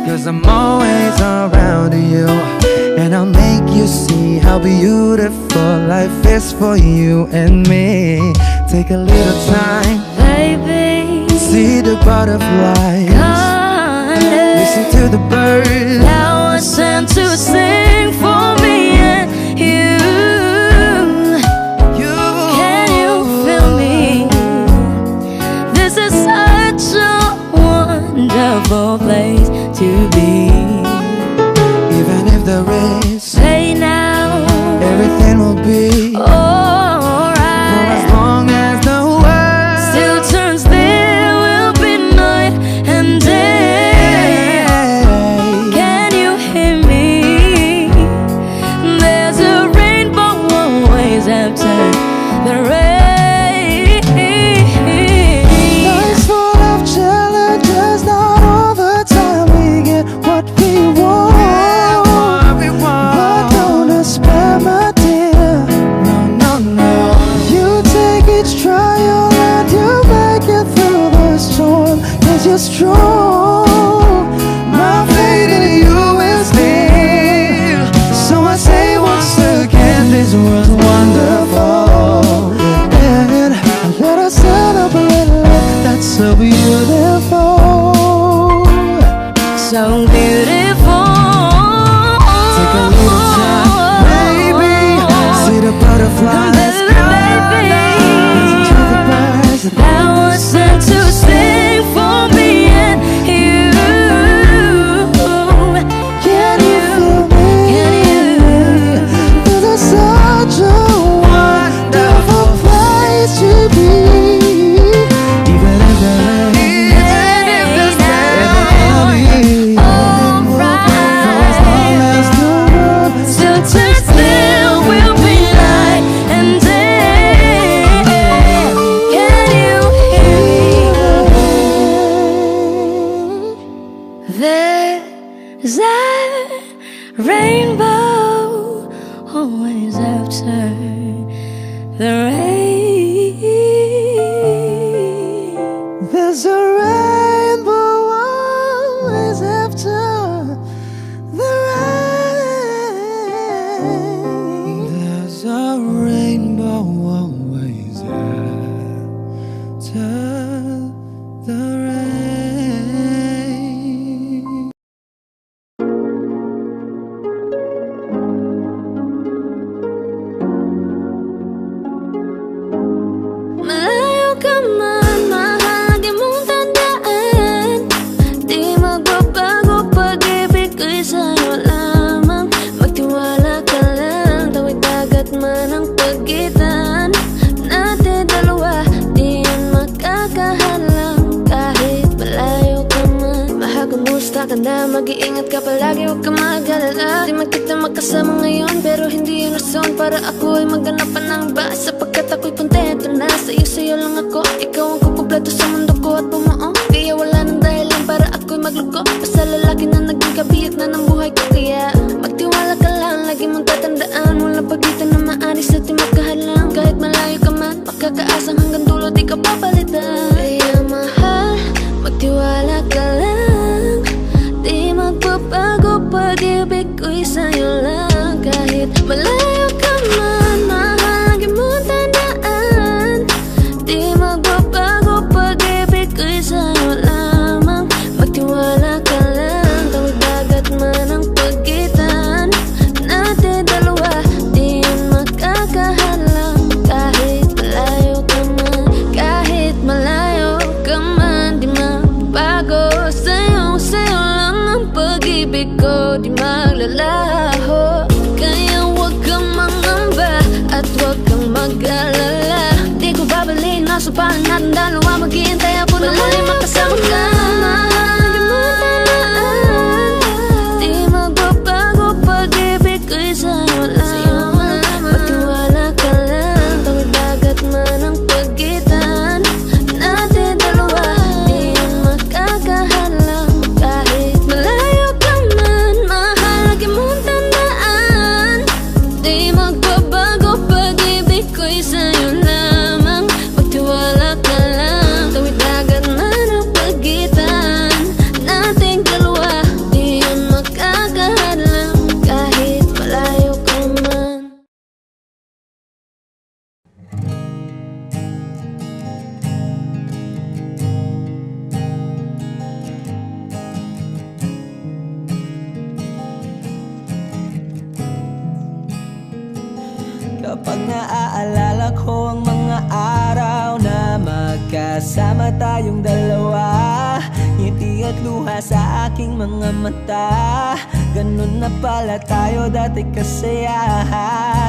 N: Cause I'm always around you, and I'll make you see how beautiful life is for you and me. Take a little time,
G: baby,
N: see the butterflies, listen to the birds.
G: Now I sent to sing for me and you. Can you feel me? This is such a wonderful place to be.
N: Even if there is
G: pain now,
N: everything will be
G: alright.
N: For as long as the world
G: still turns, there will be night and day. Can you hear me? There's a rainbow always after the rain.
N: Life's full of challenges, not all the time we get what we want. But don't despair, my dear. No. You take each trial and you make it through the storm. Cause you're strong. My faith in you is near. So I say once again, this world's wonderful. And let us celebrate life that's so beautiful.
G: So beautiful.
N: Take a little time, baby. See the butterflies. Listen to the birds.
G: Now I sent to sing for me and you.
N: Can you feel me? This is such a wonderful place to be. Even if there is everything will be for as long as the world
G: still turns, there will be light and day. Can you hear me? There's a rainbow always after the rain.
N: There's a rainbow always after the rain. There's a rainbow always after the rain.
G: Malayo ka man, mahal, di mong tandaan. Di magbabago, pag-ibig ko'y sa'yo lamang. Magtiwala ka lang, tawid dagat man ang pagitan natin dalawa, di yan makakahalang. Kahit malayo ka man, mahal, kumusta ka na? Mag-iingat ka palagi, huwag ka mag-alala. Di man kita makasama ngayon, pero hindi yun rason para ako ay magganapan ng basa. Sapagkat ako'y kontento na sa'yo lang ako. Ikaw ang kukumpleto sa mundo ko at bumuo. Kaya wala nang dahilan para ako'y magluko. Basta lalaki na naging kabiyak na ng buhay ko. Kaya magtiwala ka lang, lagi mong tatandaan. Walang pagitan na maaris at di magkahalang. Kahit malayo ka man, makakaasang hanggang dulo di ka papalitan. Kaya mahal, magtiwala ka lang. Di magbabago, pag-ibig ko'y sa'yo lang. Kahit malayo ka man, mahal, lagi
C: mag-alala. Di ko babaliin, nasa palan natin dalawa. Maghihintay ako na muli makasama ka. Di magbabago pag-ibig ko'y sa'yo lang. Magtiwala ka lang, tawid dagat man ang pagitan natin dalawa. Di yan makakahalang kahit malayo ka man. Mahal, lagi mong tandaan, di magbabago pag-ibig ko'y sa'yo lamang. Magtiwala ka lang, tawid dagat man ang pagitan nating dalawa. Di yan makakahalang kahit malayo ka man.
K: Kapag naaalala ko ang mga araw na magkasama tayong dalawa, ngiti at luha sa aking mga mata. Ganun na pala tayo dati kasaya.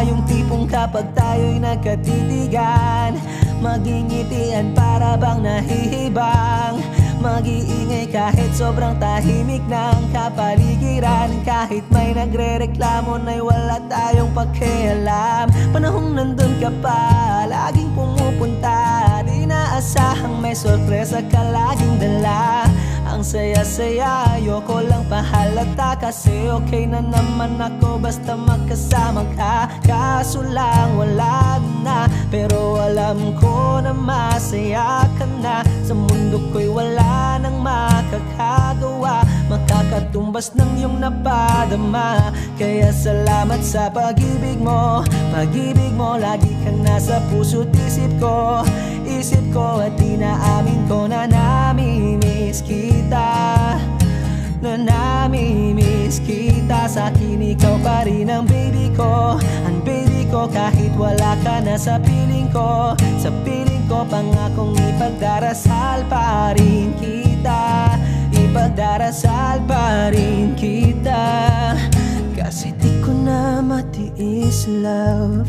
K: Yung tipong kapag tayo'y nagkatitigan, magingitian para bang nahihibang. Mag-iingay kahit sobrang tahimik ng kapaligiran. Kahit may nagre-reklamo na'y wala tayong pakialam. Panahong nandun ka pa, laging pumupunta. Di naasahang may sorpresa ka laging dala. Ang saya-saya, ayoko lang pahalata. Kasi okay na naman ako basta magkasama ka. Kaso lang wala na, pero alam ko na masaya ka na. Sa mundo ko'y wala nang makakagawa, makakatumbas ng iyong napadama. Kaya salamat sa pag-ibig mo. Pag-ibig mo, lagi kang nasa puso't isip ko. Isip ko at inaamin ko na namimiss kita. Na namimiss kita. Sa'kin ikaw pa rin ang baby ko. Ang baby ko kahit wala ka na sa piling ko. Sa piling ko pangakong ipagdarasal pa rin kita. Ipagdarasal pa rin kita. Kasi di ko na matiis love.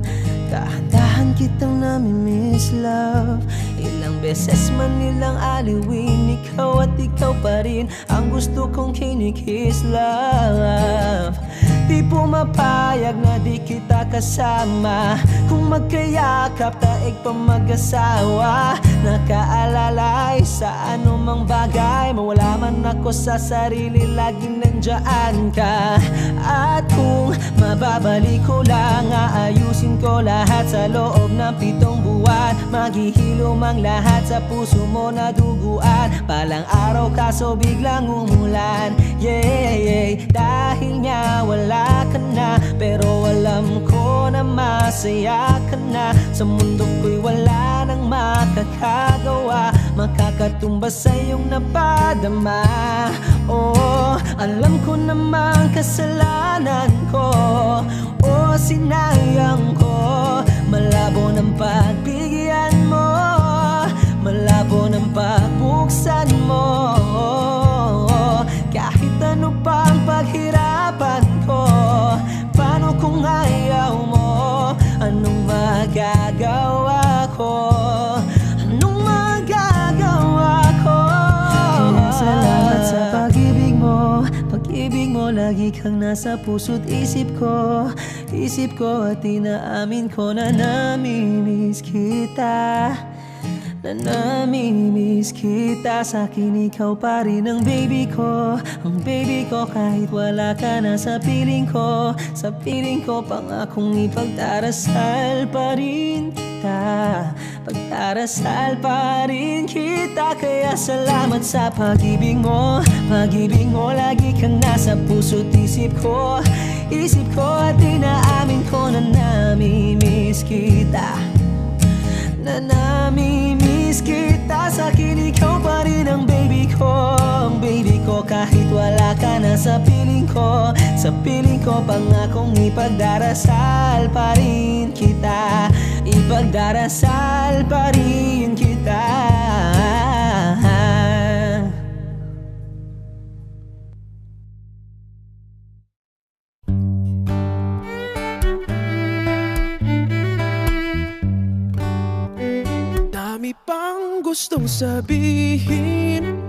K: Dahan-dahan kitang namimiss love. Ilang beses man nilang aliwin, ikaw at ikaw pa rin ang gusto kong kinikiss love. Di pumapayag na di kita kasama. Kung magkayakap taig pa mag-asawa. Nakaalalay sa anumang bagay. Mawala man ako sa sarili, laging nandiyan ka. At kung mababalik ko lang, aayusin ko lahat sa loob ng 7 buwan. Maghihilom ang lahat sa puso mo na duguan. Palang araw kaso biglang umulan. Yeah, dahil nga wala ka na, pero alam ko na masaya ka na. Sa mundo ko'y wala nang makakagawa, makakatumbas sa iyong napadama. Oh, alam ko namang kasalanan ko. Oh, sinayang ko. Malabo ng pagbigyan mo, malabo ng pagbuksan mo. Kahit ano pang paghirapan ko, paano kung ayaw mo? Anong magagawa ko? Anong magagawa ko? Kaya salamat sa pag-ibig mo. Pag-ibig mo, lagi kang nasa puso't isip ko. Isip ko at inaamin ko na namimiss kita. Na namimiss kita. Sa'kin ikaw pa rin ang baby ko. Ang baby ko kahit wala ka na sa piling ko. Sa piling ko pangakong ipagdarasal pa rin kita. Pagdarasal pa rin kita. Kaya salamat sa pag-ibig mo. Pag-ibig mo, lagi kang nasa puso't isip ko. Isip ko at inaamin ko na namimiss kita. Na namimiss kita. Sa'kin ikaw pa rin ang baby ko. Ang baby ko kahit wala ka na sa piling ko. Sa piling ko pangakong ipagdarasal pa rin kita. Ipagdarasal pa rin kita.
N: Marami pang gustong sabihin,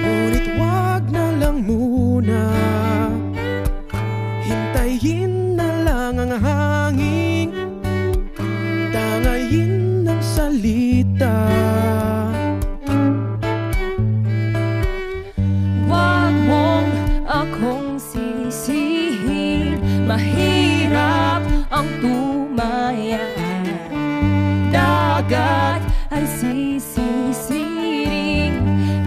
N: ngunit wag na lang muna. Hintayin na lang ang hangin, tangayin ng salita.
O: Wag mong akong sisihin, mahirap ang tumaya. Dagat ay sisisiring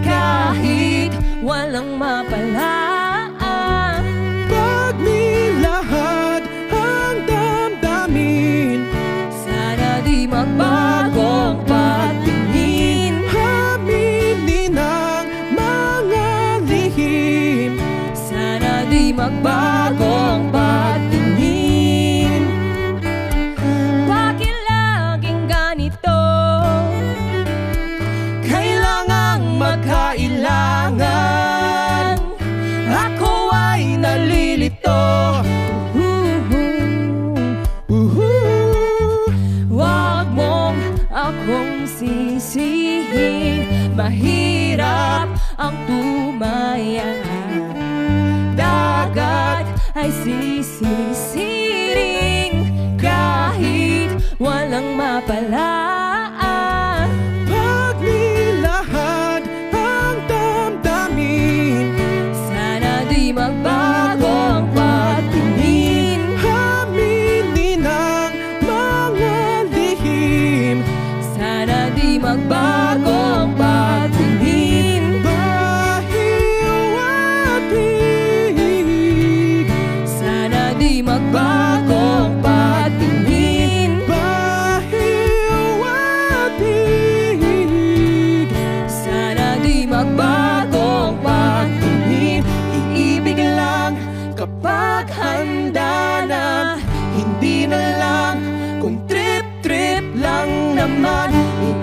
O: kahit walang mapalaan.
N: Pag nilahad ang damdamin,
O: sana di magbagong pagtingin.
N: Aminin ang mga lihim,
O: sana di magbagong pagtingin. Bakit laging ganito?
N: kailangang magkailangan. Ako ay nalilito.
O: Wag mong akong sisihin, mahirap ang tumaya. Dagat ay sisisiring kahit walang mapalaan.
N: Pag nilahad ang damdamin,
O: sana di magbagong pagtingin.
N: aminin ang mga lihim,
O: Sana di magbagong pagtingin.
N: Bahiwatig,
O: Sana di magbagong pagtingin.
N: bahiwatig,
O: Sana di magbagong pagtingin.
N: iibig lang kapag handa na, hindi na lang kung trip-trip lang naman.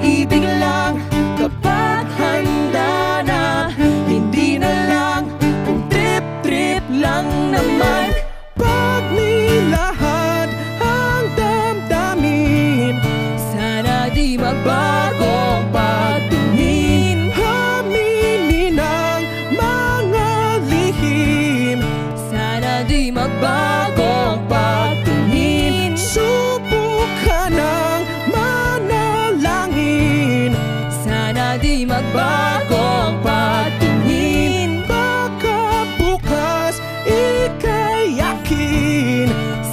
N: Iibig lang kapag handa na, hindi na lang kung trip-trip lang naman. Pag nilahad ang damdamin,
O: Sana di magbagong pagtingin.
N: aminin ang mga lihim,
O: Sana di magbagong pagtingin.
N: subukan ng manalangin,
O: Sana di magbagong pagtingin.
N: baka bukas ika'y yakin.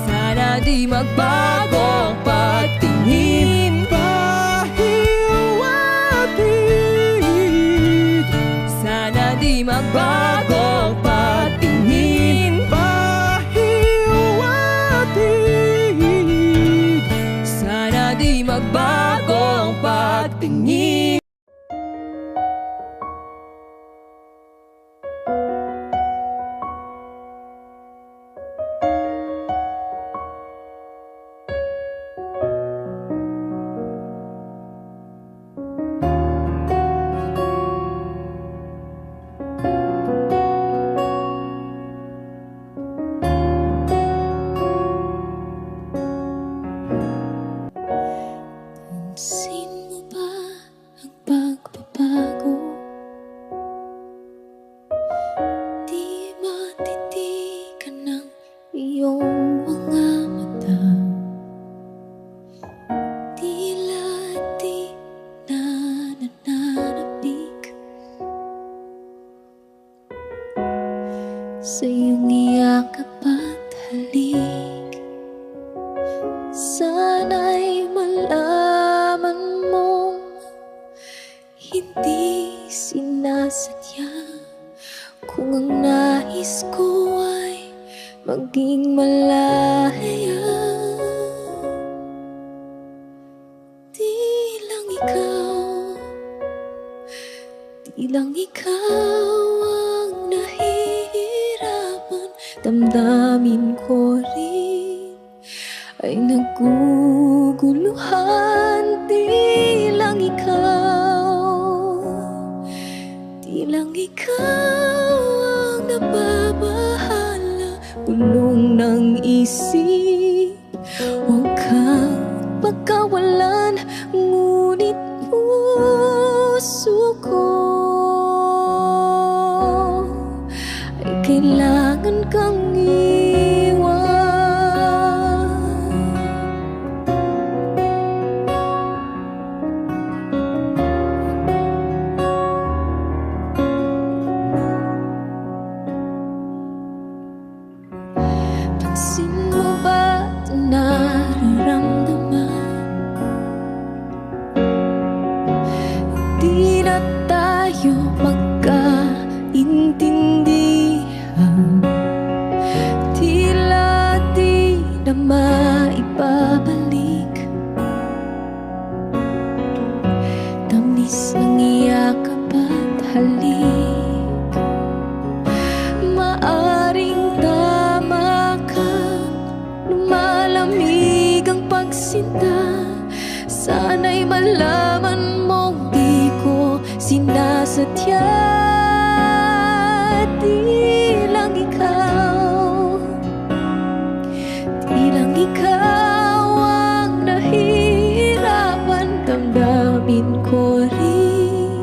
O: Sana di magbagong pagtingin.
N: Pahiwatig,
O: Sana di magbagong pagtingin.
N: pahiwatig,
O: Sana di magbagong pagtingin.
C: Pansin mo ba ang pagbabago? Di matitigan ng iyong mga mata. Tila di na nananabik sa iyong iyakap at halik. Sana'y malaman mong hindi sinasadya. Kung ang nais ko ay maging malaya, di lang ikaw ang nahihirapan. Damdamin ko rin ay naguguluhan. Di lang ikaw ang nababahala. Bulong ng isip, huwag kang pagkawalan. Ngunit puso ko ay kailangan kang iwan. Pansin mo ba ito nararamdaman? Di na tayo magkaintindihan, tila di na maibabalik tamis ng iyakap at halik. Maaring tama ka, lumalamig ang pagsinta. Sana'y malaman mong di ko sinasadya. Di lang ikaw, di lang ikaw ang nahihirapan. Damdamin ko rin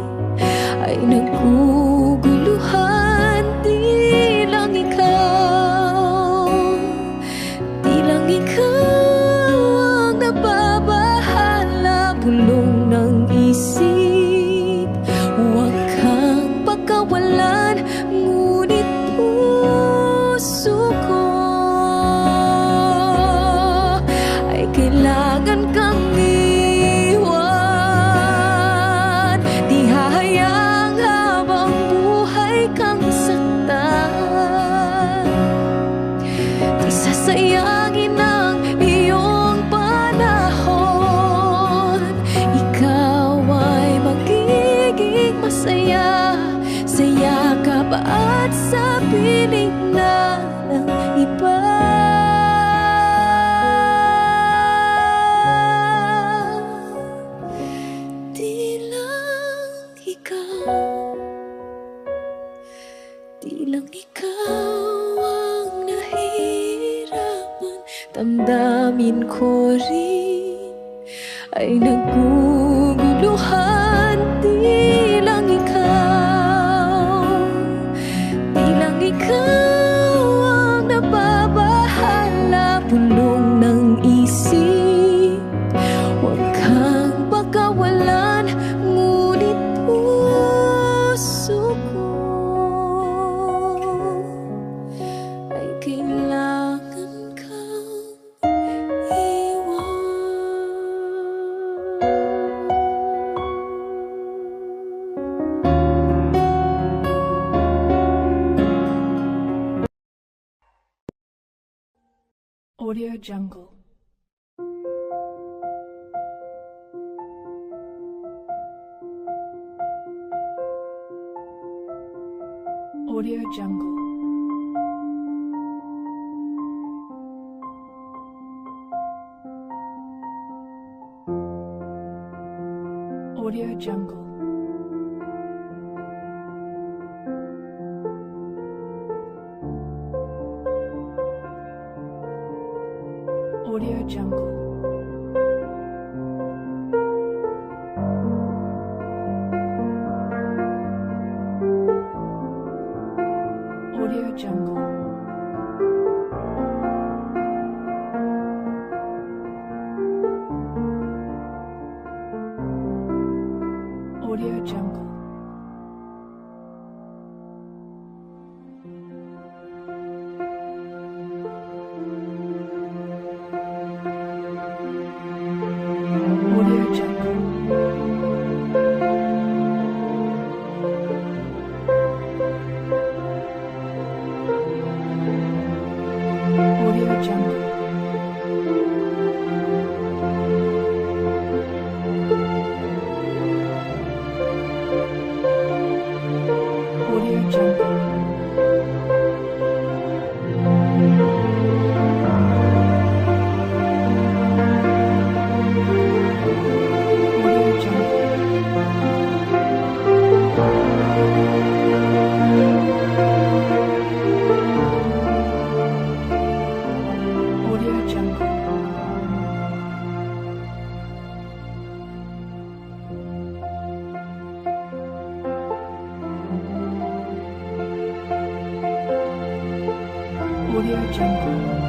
C: ay naguguluhan. Di lang ikaw, di lang ikaw ang nababahala. Bulong ng isip, huwag kang pagkawalan. Ngunit puso ko ay kailangan kang iwan. Di hahayang habang buhay kang saktan. Di sasayangin ang iyong panahon. Ikaw ay magiging masaya sa yakap at sa piling na ng iba. Di lang ikaw, di lang ikaw ang nahihirapan. Damdamin ko rin ay naguguluhan. Di lang ikaw, di lang ikaw ang nababahala. Bulong ng isip, huwag kang pagkawalan. Ngunit puso ko ay kailangan kang iwan.
P: Audio Jungle. Audio Jungle. Audio Jungle. Audio Jungle. Audio Jungle. Audio Jungle. Audio Jungle. Audio Jungle. Audio Jungle.